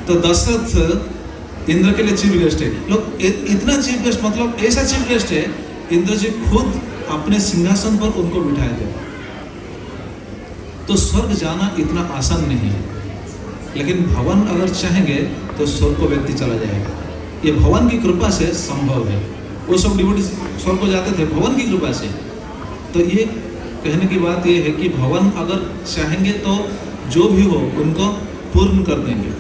तो दशरथ इंद्र के लिए चीफ गेस्ट है। लोग इतना चीफ गेस्ट, मतलब ऐसा चीफ गेस्ट है, इंद्र जी खुद अपने सिंहासन पर उनको बिठाए थे। तो स्वर्ग जाना इतना आसान नहीं है, लेकिन भगवान अगर चाहेंगे तो स्वर्ग को व्यक्ति चला जाएगा। ये भगवान की कृपा से संभव है। वो सब डिवोटी स्वर्ग को जाते थे भगवान की कृपा से। तो ये कहने की बात ये है कि भगवान अगर चाहेंगे तो जो भी हो उनको पूर्ण कर देंगे,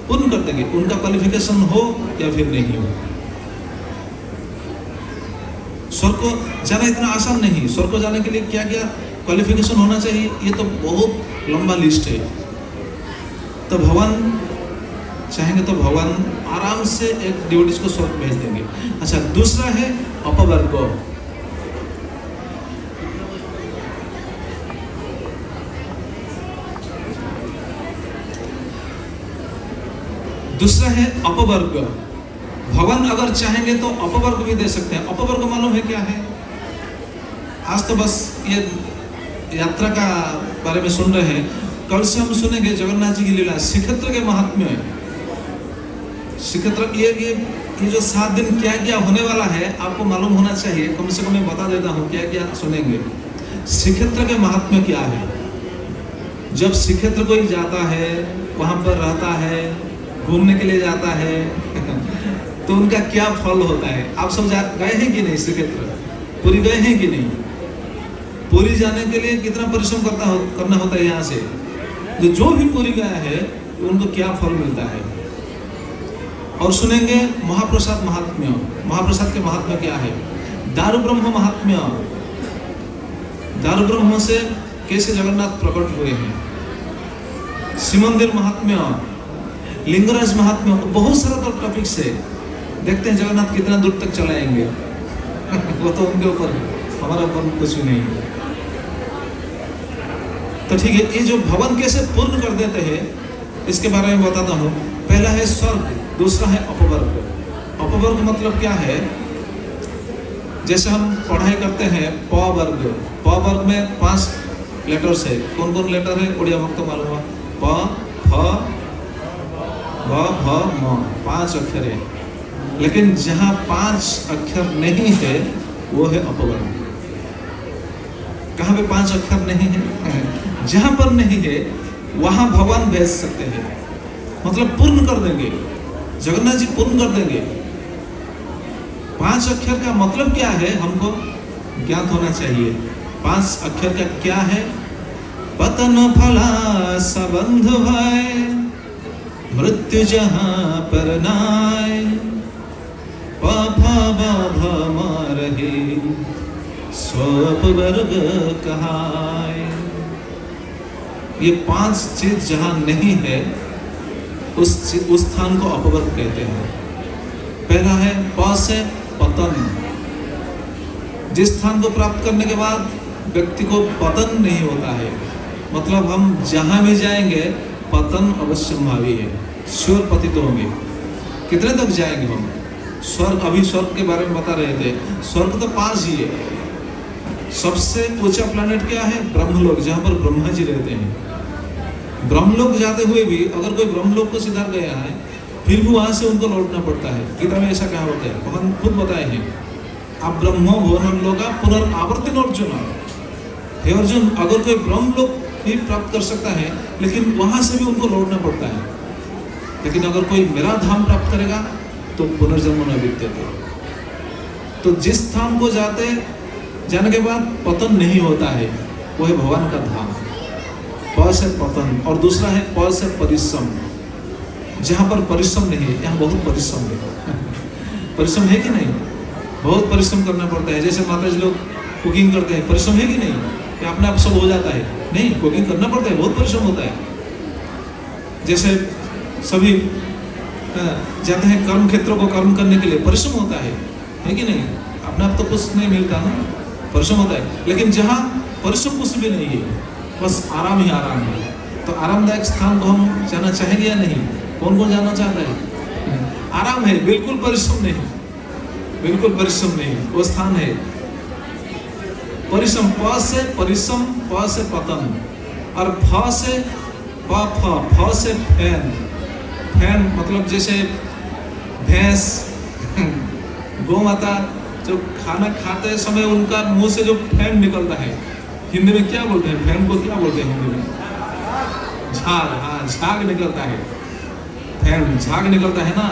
पूर्ण कर देंगे, उनका क्वालिफिकेशन हो या फिर नहीं हो। स्वर्ग को जाना इतना आसान नहीं। स्वर्ग को जाने के लिए क्या क्या क्वालिफिकेशन होना चाहिए, ये तो बहुत लंबा लिस्ट है। तो भगवान चाहेंगे तो भगवान आराम से एक डिवोटीज को स्वर्ग भेज देंगे। अच्छा, दूसरा है अपवर्ग। दूसरा है अपवर्ग। भगवान अगर चाहेंगे तो अपवर्ग भी दे सकते हैं। अपवर्ग मालूम है क्या है? आज तो बस ये यात्रा का बारे में सुन रहे हैं, कल से हम सुनेंगे जगन्नाथ जी की लीला, श्रीक्षेत्र के महात्म्य। श्रीक्षेत्र ये जो 7 दिन क्या क्या होने वाला है आपको मालूम होना चाहिए। कम से कम मैं बता देता हूँ क्या क्या सुनेंगे। श्रीक्षेत्र के महात्म्य क्या है? जब श्रीक्षेत्र कोई जाता है, वहां पर रहता है, घूमने के लिए जाता है तो उनका क्या फल होता है? आप सब गए हैं कि नहीं? श्रीक्षेत्र पुरी गए हैं कि नहीं? पुरी जाने के लिए कितना परिश्रम करना होता है यहाँ से? जो भी पूरी गया है उनको क्या फल मिलता है। और सुनेंगे महाप्रसाद महात्म्य। महाप्रसाद के महात्म्य क्या है, दारु ब्रह्म महात्म्य, दारु ब्रह्म से कैसे जगन्नाथ प्रकट हुए हैं, श्रीमंदिर महात्म्य, लिंगराज महात्म्य, बहुत सारा टॉपिक से देखते हैं जगन्नाथ कितना दूर तक चलाएंगे। वो तो उनके ऊपर, हमारा ऊपर कुछ भी नहीं है। तो ठीक है, ये जो भवन कैसे पूर्ण कर देते हैं इसके बारे में बताता हूँ। पहला है स्वर्ग, दूसरा है अपवर्ग। अपवर्ग मतलब क्या है, जैसे हम पढ़ाई करते हैं प वर्ग, प वर्ग में 5 लेटर्स है। कौन कौन लेटर है उड़िया भक्त मालूम हुआ, प फ भ भ म, 5 अक्षर है। लेकिन जहाँ 5 अक्षर नहीं है वो है अपवर्ग। कहाँ पे 5 अक्षर नहीं है, जहाँ पर नहीं है वहाँ भगवान भेज सकते हैं, मतलब पूर्ण कर देंगे, जगन्नाथ जी पूर्ण कर देंगे। 5 अक्षर का मतलब क्या है हमको ज्ञात होना चाहिए। 5 अक्षर का क्या है, पतन फला संबंध भय, मृत्यु जहाँ पर नाय, प फ ब भ म रहे, स्वप वर्ग कहाय। ये 5 चीज जहाँ नहीं है उस स्थान को अपवर्ग कहते हैं। पहला है प से पतन, जिस स्थान को प्राप्त करने के बाद व्यक्ति को पतन नहीं होता है, मतलब हम जहां भी जाएंगे पतन अवश्यंभावी है, श्योर पतित होंगे। कितने तक जाएंगे हम, स्वर्ग, अभी स्वर्ग के बारे में बता रहे थे, स्वर्ग तो 5 ही है। सबसे ऊंचा प्लैनेट क्या है, ब्रह्मलोक, जहां पर ब्रह्मा जी रहते हैं। ब्रह्मलोक जाते हुए भी अगर कोई ब्रह्मलोक को सिधार गया है फिर भी वहां से उनको लौटना पड़ता है। गीता में ऐसा कहा होता है, भगवान खुद बताए हैं, आप ब्रह्मो भुवनं लोका पुनरावर्तिन अर्जुन। हे अर्जुन, अगर कोई ब्रह्मलोक भी प्राप्त कर सकता है लेकिन वहां से भी उनको लौटना पड़ता है, लेकिन अगर कोई मेरा धाम प्राप्त करेगा तो पुनर्जन्म न विद्यते। तो जिस स्थान को जाने के बाद पतन नहीं होता है वो है भगवान का धाम। प से पतन, और दूसरा है प से परिश्रम, जहाँ पर परिश्रम नहीं है यहाँ बहुत परिश्रम है। परिश्रम है कि नहीं, बहुत परिश्रम करना पड़ता है। जैसे माता जी लोग कुकिंग करते हैं, परिश्रम है कि नहीं, या अपने आप सब हो जाता है, नहीं, कुकिंग करना पड़ता है, बहुत परिश्रम होता है। जैसे सभी जाते हैं कर्म क्षेत्रों को कर्म करने के लिए, परिश्रम होता है कि नहीं, अपने आप तो कुछ नहीं मिलता ना, परिश्रम होता है। लेकिन जहाँ परिश्रम कुछ भी नहीं है, बस आराम ही आराम है, तो आरामदायक स्थान को हम जाना चाहेंगे या नहीं, कौन कौन जाना चाहता है। आराम है, बिल्कुल परिश्रम नहीं, बिल्कुल परिश्रम नहीं, वो स्थान है परिश्रम। प से परिश्रम, प से पतन, और फ से फ से फैन। फैन मतलब जैसे भैंस, गौ माता जो खाना खाते समय उनका मुंह से जो फैन निकलता है, हिंदी में क्या बोलते हैं, फैन को क्या बोलते हैं हिंदी में, झाग। हाँ, झाग निकलता है, फैन झाग निकलता है ना।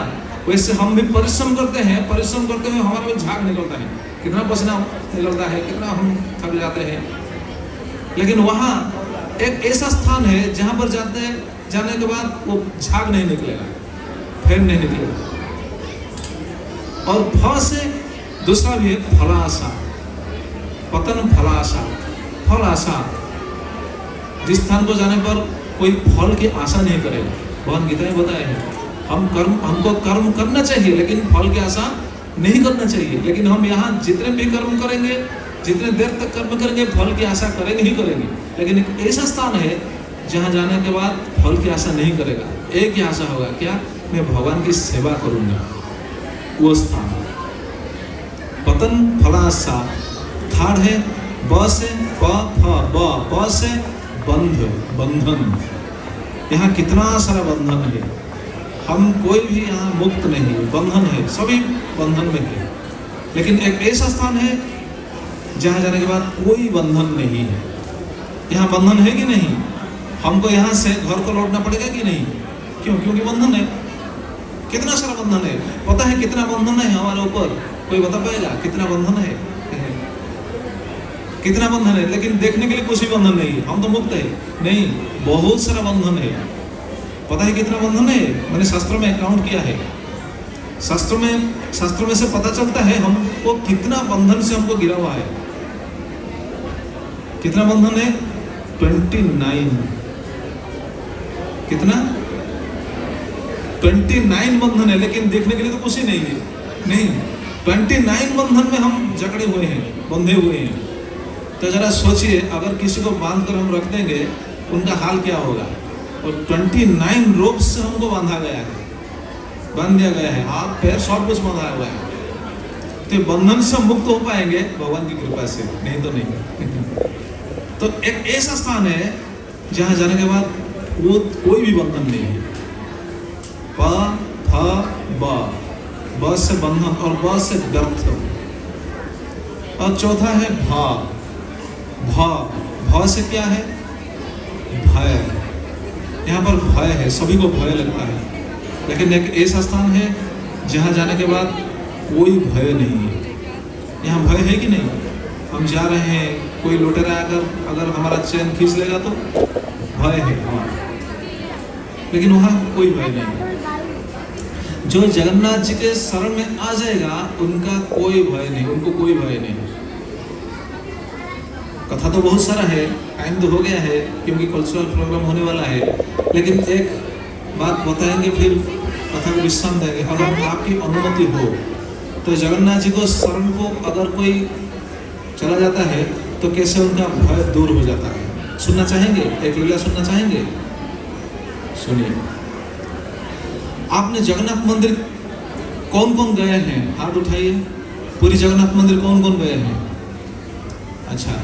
वैसे हम भी परिश्रम करते हैं, परिश्रम करते हुए हमारा भी झाग निकलता है, कितना पसीना निकलता है, कितना हम थक जाते हैं। लेकिन वहाँ एक ऐसा स्थान है जहाँ पर जाने के बाद वो झाग नहीं निकलेगा, फैन नहीं निकलेगा। और फ से दूसरा भी है फलाशा, पतन फलाशा, फल आशा, जिस स्थान को जाने पर कोई फल की आशा नहीं करेगा। भगवान गीता में बताया है, हमको कर्म करना चाहिए लेकिन फल की आशा नहीं करना चाहिए। लेकिन हम यहाँ जितने भी कर्म करेंगे, जितने देर तक कर्म करेंगे, फल की आशा करेंगे ही करेंगे। लेकिन एक ऐसा स्थान है जहाँ जाने के बाद फल की आशा नहीं करेगा, एक ही आशा होगा, क्या, मैं भगवान की सेवा करूंगा, वो स्थान। पतन फलाशा। थर्ड है ब से प से बंध, बंधन। यहाँ कितना सारा बंधन है, हम कोई भी यहाँ मुक्त नहीं है, बंधन है, सभी बंधन में है। लेकिन एक ऐसा स्थान है जहाँ जाने के बाद कोई बंधन नहीं है। यहाँ बंधन है कि नहीं, हमको यहाँ से घर को लौटना पड़ेगा कि नहीं, क्यों, क्योंकि बंधन है, कितना सारा बंधन है। पता है कितना बंधन है हमारे ऊपर, कोई बता पाएगा कितना बंधन है। कितना बंधन है, लेकिन देखने के लिए कुछ भी बंधन नहीं है, हम तो मुक्त है। नहीं, बहुत सारा बंधन है। पता है कितना बंधन है? मैंने शास्त्रों में काउंट किया है। शास्त्रों में से पता चलता है हमको कितना बंधन से हमको गिरा हुआ है। कितना बंधन है? 29। कितना? 29 बंधन है, लेकिन देखने के लिए तो कुछ ही नहीं है। नहीं, 29 बंधन में हम जकड़े हुए हैं, बंधे हुए हैं। तो जरा सोचिए, अगर किसी को बांध कर हम रख देंगे उनका हाल क्या होगा। और 29 रोप से हमको बांधा गया है, बांध दिया गया है, हाथ पैर सब कुछ बांधा हुआ है। तो बंधन से मुक्त हो पाएंगे भगवान की कृपा से, नहीं तो नहीं। तो एक ऐसा स्थान है जहां जाने के बाद वो कोई भी बंधन नहीं है। प फ ब से बंधन और ब से व्यर्थ। और चौथा है भ से क्या है? भय। यहाँ पर भय है, सभी को भय लगता है, लेकिन एक ऐसा स्थान है जहाँ जाने के बाद कोई भय नहीं है। यहाँ भय है कि नहीं? हम जा रहे हैं, कोई लुटेरा आकर अगर हमारा चैन खींच लेगा तो भय है हमारा, लेकिन वहाँ कोई भय नहीं। जो जगन्नाथ जी के शरण में आ जाएगा उनका कोई भय नहीं, उनको कोई भय नहीं। कथा तो बहुत सारा है, टाइम तो हो गया है क्योंकि कल्चरल प्रोग्राम होने वाला है, लेकिन एक बात बताएंगे फिर कथा को विश्राम देंगे। अगर आपकी अनुमति हो तो जगन्नाथ जी को शरण को अगर कोई चला जाता है तो कैसे उनका भय दूर हो जाता है, सुनना चाहेंगे? एक लीला सुनना चाहेंगे? सुनिए। आपने जगन्नाथ मंदिर कौन कौन गए हैं? हाथ उठाइए। पूरी जगन्नाथ मंदिर कौन कौन गए हैं? अच्छा,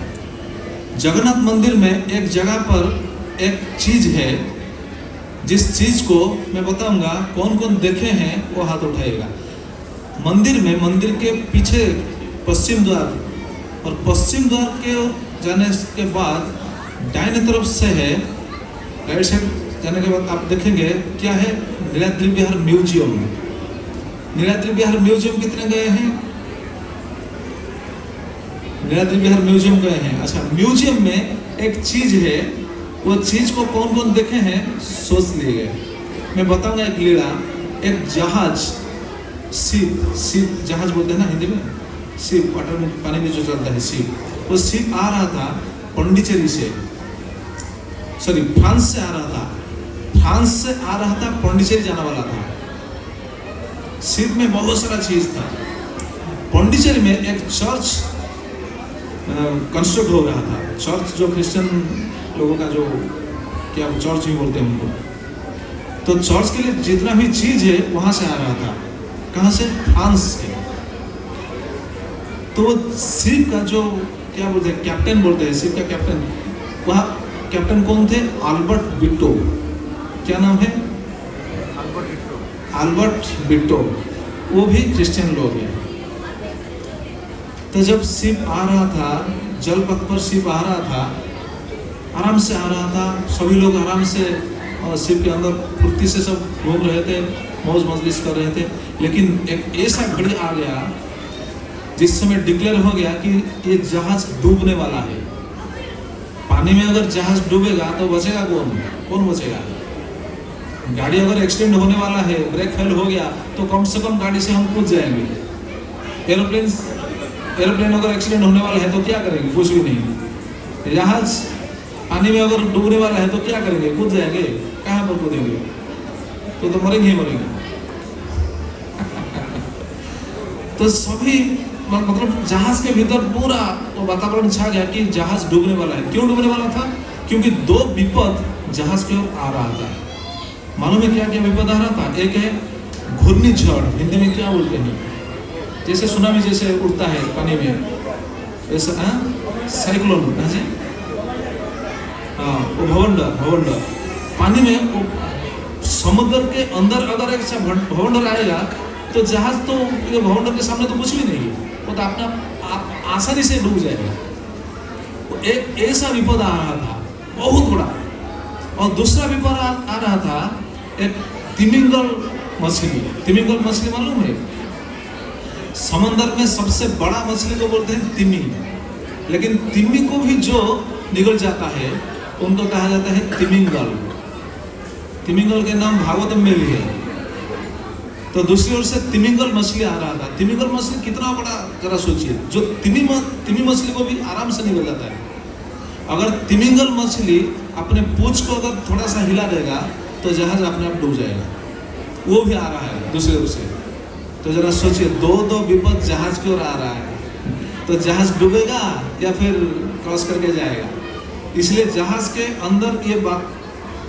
जगन्नाथ मंदिर में एक जगह पर एक चीज है, जिस चीज को मैं बताऊंगा, कौन कौन देखे हैं वो हाथ उठाइएगा। मंदिर में, मंदिर के पीछे पश्चिम द्वार, और पश्चिम द्वार के जाने के बाद दाहिने तरफ से है, राइट साइड जाने के बाद आप देखेंगे क्या है? नीलाद्रि विहार म्यूजियम। नीलाद्रि विहार म्यूजियम कितने गए हैं? नीलाद्रि विहार म्यूजियम गए हैं। अच्छा, म्यूजियम में एक चीज है, वो चीज को कौन कौन देखे हैं सोच लिए। मैं बताऊंगा एक लीला। एक जहाज, शिप जहाज बोलते हैं ना हिंदी में, शिप, वाटर में, पानी में जो चलता है शिप, वो शिप आ रहा था पांडिचेरी से, सॉरी फ्रांस से आ रहा था, फ्रांस से आ रहा था, पांडिचेरी जाने वाला था। शिप में बहुत सारा चीज था। पांडिचेरी में एक चर्च कंस्ट्रक्ट हो रहा था। चर्च जो क्रिश्चियन लोगों का, जो क्या चर्च ही बोलते हैं उनको, तो चर्च के लिए जितना भी चीज है वहां से आ रहा था। कहां से? फ्रांस से। तो शिप का जो क्या बोलते हैं, कैप्टन बोलते हैं, शिप का कैप्टन, वह कैप्टन कौन थे? अल्बर्ट बिट्टो। क्या नाम है? अल्बर्ट बिट्टो। वो भी क्रिश्चियन लोग हैं। तो जब शिप आ रहा था, जल पथ पर शिप आ रहा था, आराम से आ रहा था, सभी लोग आराम से शिप के अंदर फुर्ती से सब घूम रहे थे, मौज मजलिस कर रहे थे। लेकिन एक ऐसा घड़ी आ गया जिस समय डिक्लेयर हो गया कि ये जहाज डूबने वाला है। पानी में अगर जहाज डूबेगा तो बचेगा कौन? कौन बचेगा? गाड़ी अगर एक्सीडेंट होने वाला है, ब्रेक फेल हो गया तो कम से कम गाड़ी से हम कूद जाएंगे। एरोप्लेन अगर एक्सीडेंट होने वाला है तो क्या करेंगे? कुछ भी नहीं। जहाज पानी में अगर डूबने वाला है तो क्या करेंगे? कूद जाएंगे। कहाँ पर कूदेंगे? तो मरेंगे ही मरेंगे। तो सभी मतलब जहाज के भीतर पूरा तो वातावरण छा गया कि जहाज डूबने वाला है। क्यों डूबने वाला था? क्योंकि दो विपद जहाज की ओर आ रहा था। मालूम है क्या क्या विपद आ रहा था? एक है घूर्णिझड़, हिंदी में क्या बोलते हैं, जैसे सुनामी जैसे उड़ता है पानी में, वैसा साइक्लोन है जी, हाँ वो भवंडर पानी में। वो समुद्र के अंदर अगर एक भवंडर आएगा तो जहाज तो ये भवंडर के सामने तो कुछ भी नहीं है, वो तो अपना आसानी से डूब जाएगा। तो एक ऐसा विपद आ रहा था बहुत बड़ा। और दूसरा विपद आ रहा था एक तिमिंगल मछली। तिमिंगल मछली मालूम है? समंदर में सबसे बड़ा मछली को बोलते हैं तिमी। लेकिन तिमी को भी जो निगल जाता है उनको कहा जाता है तिमिंगल। तिमिंगल के नाम भागवतम में भी है। तो दूसरी ओर से तिमिंगल मछली आ रहा था। तिमिंगल मछली कितना बड़ा, जरा सोचिए, जो तिमी मछली को भी आराम से निगल जाता है। अगर तिमिंगल मछली अपने पूंछ को अगर थोड़ा सा हिला देगा तो जहाज अपने आप डूब जाएगा। वो भी आ रहा है दूसरी ओर से। तो जरा सोचिए, दो विपद जहाज की ओर आ रहा है, तो जहाज डूबेगा या फिर क्रॉस करके जाएगा। इसलिए जहाज के अंदर ये बात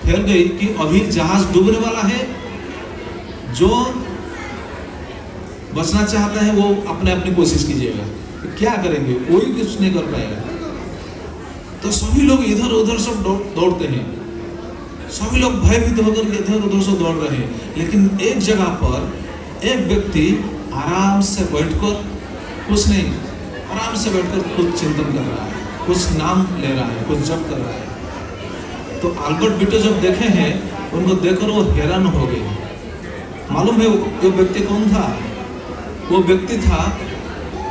फैल गई कि अभी जहाज डूबने वाला है। जो बचना चाहता है वो अपने अपनी कोशिश कीजिएगा। तो क्या करेंगे, कोई कुछ नहीं कर पाएगा। तो सभी लोग इधर उधर सब दौड़ते हैं, सभी लोग भयभीत होकर इधर उधर से दौड़ रहे हैं। लेकिन एक जगह पर एक व्यक्ति आराम से बैठकर, कुछ नहीं, आराम से बैठकर कुछ चिंतन कर रहा है, कुछ नाम ले रहा है, कुछ जप कर रहा है। तो अल्बर्ट बीटो जब देखे हैं, उनको देखकर वो हैरान हो गए। मालूम है वो व्यक्ति कौन था? वो व्यक्ति था,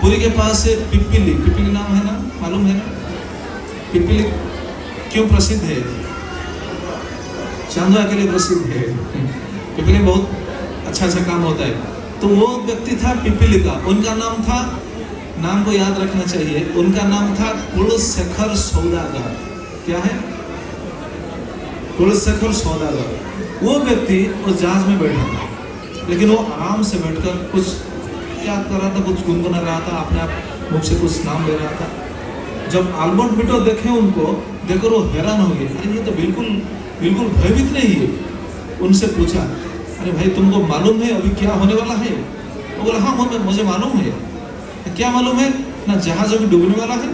पुरी के पास एक पिपीली, पिपीली नाम है ना, मालूम है ना? पिपीली क्यों प्रसिद्ध है? चांदवा के लिए प्रसिद्ध है। पिपीली बहुत अच्छा काम होता है। तो वो व्यक्ति था पिपीली का। उनका नाम था, नाम को याद रखना चाहिए, उनका नाम था कुलशेखर सौदागर। क्या है? कुलशेखर सौदागर। वो व्यक्ति उस जहाज में बैठा था, लेकिन वो आराम से बैठकर कुछ याद कर रहा था, कुछ गुनगुना रहा था, अपने आप मुख से कुछ नाम ले रहा था। जब अल्बर्ट बीटो देखे उनको, देखकर वो हैरान हो गए। अरे ये तो बिल्कुल भयभीत नहीं है। उनसे पूछा, अरे भाई तुमको मालूम है अभी क्या होने वाला है? वो बोला, हाँ मुझे मालूम है। क्या मालूम है? ना जहाज अभी डूबने वाला है।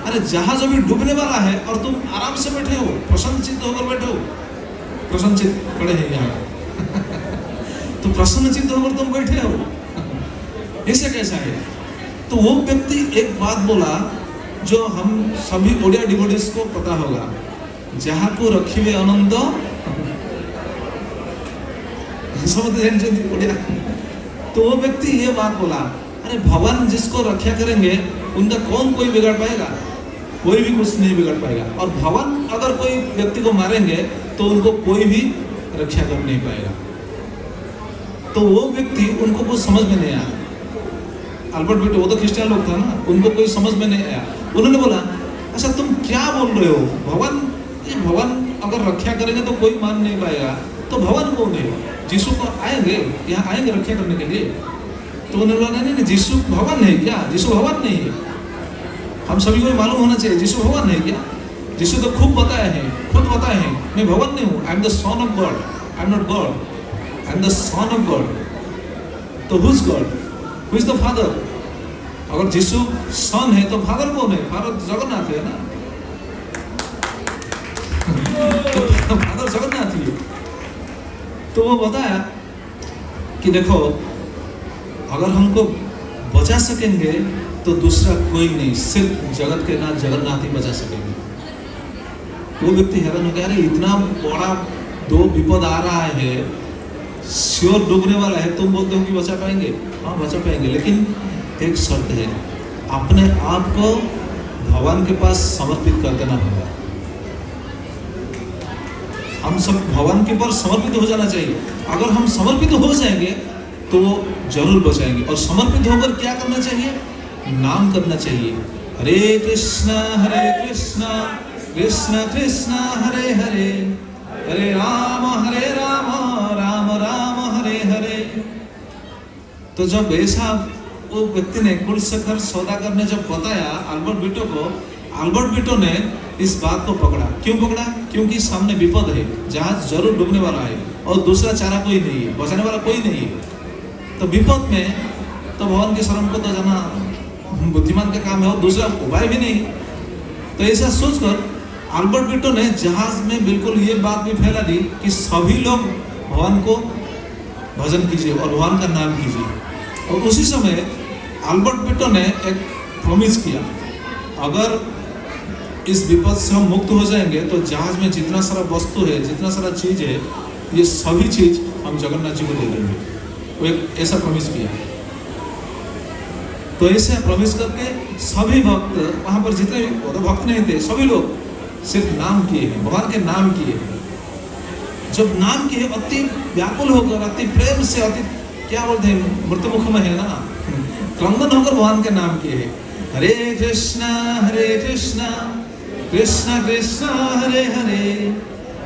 अरे जहाज अभी डूबने वाला है और तुम आराम से बैठे हो, प्रसन्नचित्त होकर बैठे हो। प्रसन्नचित्त पड़े हैं यहाँ। तो प्रसन्नचित्त होकर तुम बैठे हो, ऐसे कैसा है? तो वो व्यक्ति एक बात बोला जो हम सभी ओडिया डिवोटीज को पता होगा, जहाँ को रखिवे अनंत ओडिया। तो वो व्यक्ति ये बात बोला, अरे भगवान जिसको रक्षा करेंगे उनका कौन कोई बिगाड़ पाएगा? कोई भी कुछ नहीं बिगाड़ पाएगा। और भगवान अगर कोई व्यक्ति को मारेंगे तो उनको कोई भी रक्षा कर नहीं पाएगा। तो वो व्यक्ति, उनको कुछ समझ में नहीं आया। अल्बर्ट बीटो, वो तो क्रिश्चियन लोग था ना, उनको कोई समझ में नहीं आया। उन्होंने बोला, अच्छा तुम क्या बोल रहे हो? भगवान अगर रक्षा करेंगे तो कोई मान नहीं पाएगा, तो भगवान कौन है? यीशु को आएंगे, यहाँ आएंगे रक्षा करने के लिए। तो उन्होंने बोला, नहीं, यीशु भगवान है क्या? यीशु भगवान नहीं है। हम सभी को मालूम होना चाहिए यीशु भगवान है क्या? यीशु तो खुद बताए हैं, मैं भगवान नहीं हूँ। I am the son of God, I am not God, I am the son of God. तो who is God? Who is the father? अगर यीशु सन है तो फादर कौन है? फादर जगन्नाथ है ना। तो फादर जगन्नाथ ही है। तो वो बताया कि देखो, अगर हमको बचा सकेंगे तो दूसरा कोई नहीं, सिर्फ जगत के नाथ जगन्नाथ ही बचा सकेंगे। वो व्यक्ति हैरान हो गया, अरे इतना बड़ा दो विपद आ रहा है, श्योर डूबने वाला है, तुम बोलते हो कि बचा पाएंगे? हाँ बचा पाएंगे, लेकिन एक शर्त है, अपने आप को भगवान के पास समर्पित कर देना होगा। हम सब भगवान के पास समर्पित हो जाना चाहिए। अगर हम समर्पित हो जाएंगे तो वो जरूर बचाएंगे। और समर्पित होकर क्या करना चाहिए? नाम करना चाहिए। हरे कृष्णा कृष्ण कृष्ण हरे हरे, हरे राम राम राम हरे हरे। तो जब ऐसा वो व्यक्ति ने, कुलशेखर सौदागर ने जब बताया अल्बर्ट बीटो को, अल्बर्ट बीटो ने इस बात को पकड़ा। क्यों पकड़ा? क्योंकि सामने विपद है, जहाज जरूर डूबने वाला है और दूसरा चारा कोई नहीं है, बचाने वाला कोई नहीं है। तो विपद में तो भगवान के शरण को तो जाना बुद्धिमान का काम है और दूसरा उपाय भी नहीं। तो ऐसा सोचकर अल्बर्ट बीटो ने जहाज में बिल्कुल ये बात भी फैला दी कि सभी लोग भगवान को भजन कीजिए और भगवान का नाम कीजिए। और उसी समय अल्बर्ट बीटो ने एक प्रॉमिस किया, अगर इस विपद से हम मुक्त हो जाएंगे तो जहाज में जितना सारा वस्तु है, जितना सारा चीज है, ये सभी चीज हम जगन्नाथ जी को दे देंगे। वो एक ऐसा प्रॉमिस किया। तो ऐसे प्रवेश करके सभी भक्त वहाँ पर जितने भी वो तो भक्त नहीं थे, सभी लोग सिर्फ नाम किए हैं, भगवान के नाम किए हैं। जब नाम किए अति व्याकुल होकर, अति प्रेम से, अति क्या बोलते हैं, मृत्यु मुख में है ना, क्रंदन होकर भगवान के नाम किए हैं। हरे कृष्णा कृष्ण कृष्ण हरे हरे,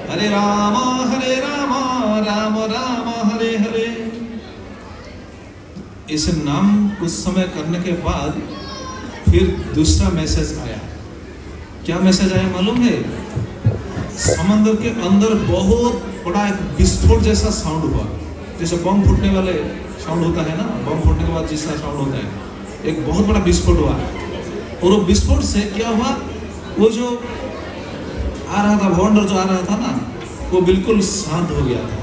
हरे राम राम राम हरे हरे। इस नाम कुछ समय करने के बाद फिर दूसरा मैसेज आया। क्या मैसेज आया मालूम है? समंदर के अंदर बहुत बड़ा एक विस्फोट जैसा साउंड हुआ, जैसे बम फूटने वाले साउंड होता है ना, बम फूटने के बाद जिसका साउंड होता है, एक बहुत बड़ा विस्फोट हुआ। और वो विस्फोट से क्या हुआ, वो जो आ रहा था भवंडर जो आ रहा था ना, वो बिल्कुल शांत हो गया था।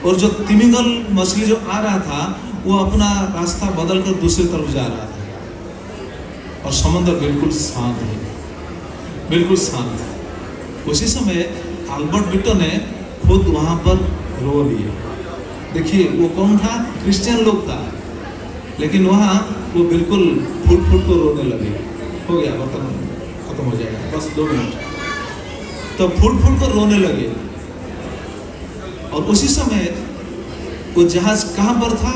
और जो तिमिंगल मछली जो आ रहा था वो अपना रास्ता बदल कर दूसरी तरफ जा रहा था। और समंदर बिल्कुल शांत है, बिल्कुल शांत। उसी समय अल्बर्ट बिटो ने खुद वहां पर रो लिए। देखिए वो कौन था? क्रिश्चियन लोग था, लेकिन वहाँ वो बिल्कुल फूट फूट को रोने लगे। हो गया, बर्तन खत्म हो जाएगा, बस 2 मिनट। तो फूट फूट को रोने लगे। और उसी समय वो जहाज कहाँ पर था?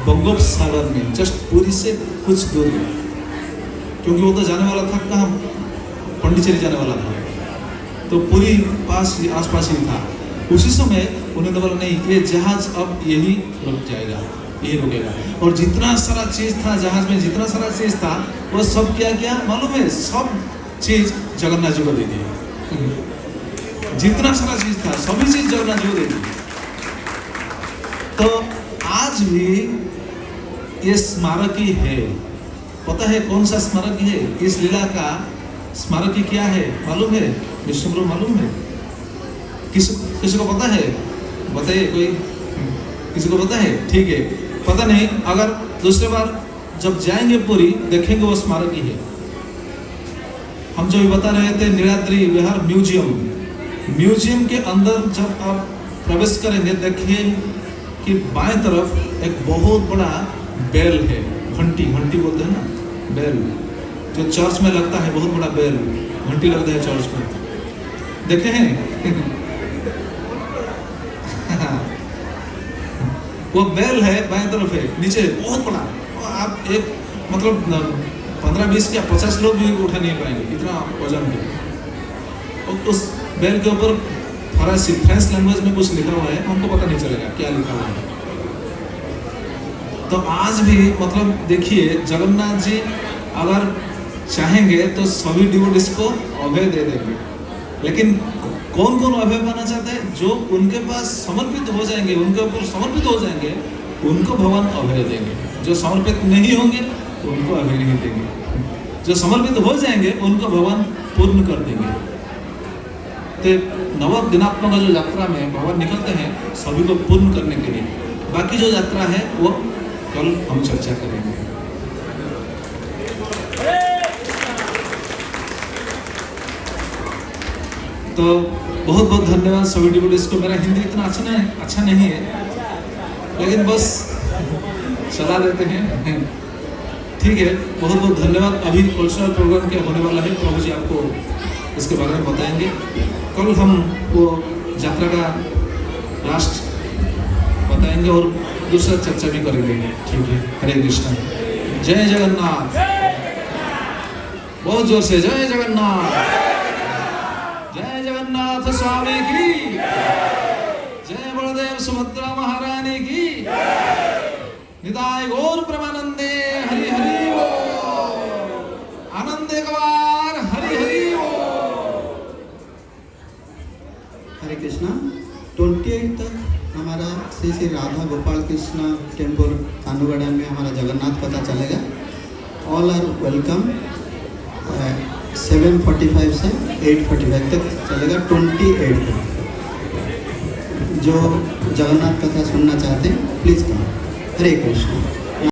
बंगोपसागर में, जस्ट पुरी से कुछ दूर, क्योंकि वो तो जाने वाला था कहाँ? पांडिचेरी जाने वाला था, तो पुरी पास आसपास ही था। उसी समय उन्होंने बोला नहीं, ये जहाज अब यही रुक जाएगा, यही रुकेगा। और जितना सारा चीज था जहाज में, जितना सारा चीज था, वो सब क्या क्या मालूम है? सब चीज जगन्नाथ जी को दे दी। जितना सारा चीज था सभी चीज जगन्नाथ जी को दे दी। तो आज भी ये स्मारकी है। पता है कौन सा स्मारकी है? इस लीला का स्मारकी क्या है मालूम है? विष्णु मालूम है? किसी को पता है? बताइए कोई, किसी को पता है? ठीक है, पता नहीं, अगर दूसरे बार जब जाएंगे पूरी देखेंगे वो स्मारकी है। हम जो भी बता रहे थे नीलाद्री विहार म्यूजियम के अंदर जब आप प्रवेश करेंगे, देखिए कि बाएं तरफ एक बहुत बड़ा बेल है, घंटी बोलते हैं ना, बेल जो चर्च में लगता है, बहुत बड़ा बेल घंटी लगता है चर्च में, देखे हैं? वो बेल है, बाएं तरफ है, नीचे बहुत बड़ा। आप एक मतलब 15-20 या 50 लोग भी उठा नहीं पाएंगे, इतना वजन है। और उस बेल के ऊपर फ्रांस लैंग्वेज में कुछ लिखा हुआ है, हमको पता नहीं चलेगा क्या लिखा हुआ है। तो आज भी मतलब देखिए, जगन्नाथ जी अगर चाहेंगे तो सभी डिवोटीज को अभय दे देंगे। लेकिन कौन कौन अभय पाना चाहते हैं? जो उनके पास समर्पित हो जाएंगे, उनके ऊपर समर्पित हो जाएंगे, उनको भगवान अभय देंगे। जो समर्पित नहीं होंगे उनको अभय नहीं देंगे। जो समर्पित हो जाएंगे उनको भगवान पूर्ण कर देंगे। तो नव दिनात्मक जो यात्रा में भगवान निकलते हैं सभी को पूर्ण करने के लिए। बाकी जो यात्रा है वो कल हम चर्चा करेंगे। तो बहुत बहुत धन्यवाद सभी डिवोटीज को। मेरा हिंदी इतना अच्छा नहीं है, लेकिन बस सलाह देते हैं, ठीक है। बहुत बहुत धन्यवाद। अभी कल्चरल प्रोग्राम क्या होने वाला है, प्रभु जी आपको इसके बारे में बताएंगे। कल हम वो यात्रा का लास्ट बताएंगे और दूसरा चर्चा भी करेंगे, ठीक है। हरे कृष्ण, जय जगन्नाथ, बहुत जोर से जय जगन्नाथ, जय जगन्नाथ स्वामी की, जय बलदेव सुभद्रा महारानी की, निताय गौर प्रेमानंदे, हरि हरि बोल, आनंदे गवार, हरि हरि बोल।
हरे कृष्णा। 28 तक हमारा श्री श्री राधा गोपाल कृष्ण टेम्पल कानूगढ़ में हमारा जगन्नाथ पता चलेगा। All are welcome. 7:45 से 8:45 तक चलेगा। 28 तक जो जगन्नाथ कथा सुनना चाहते हैं प्लीज़ कम। हरे कृष्ण।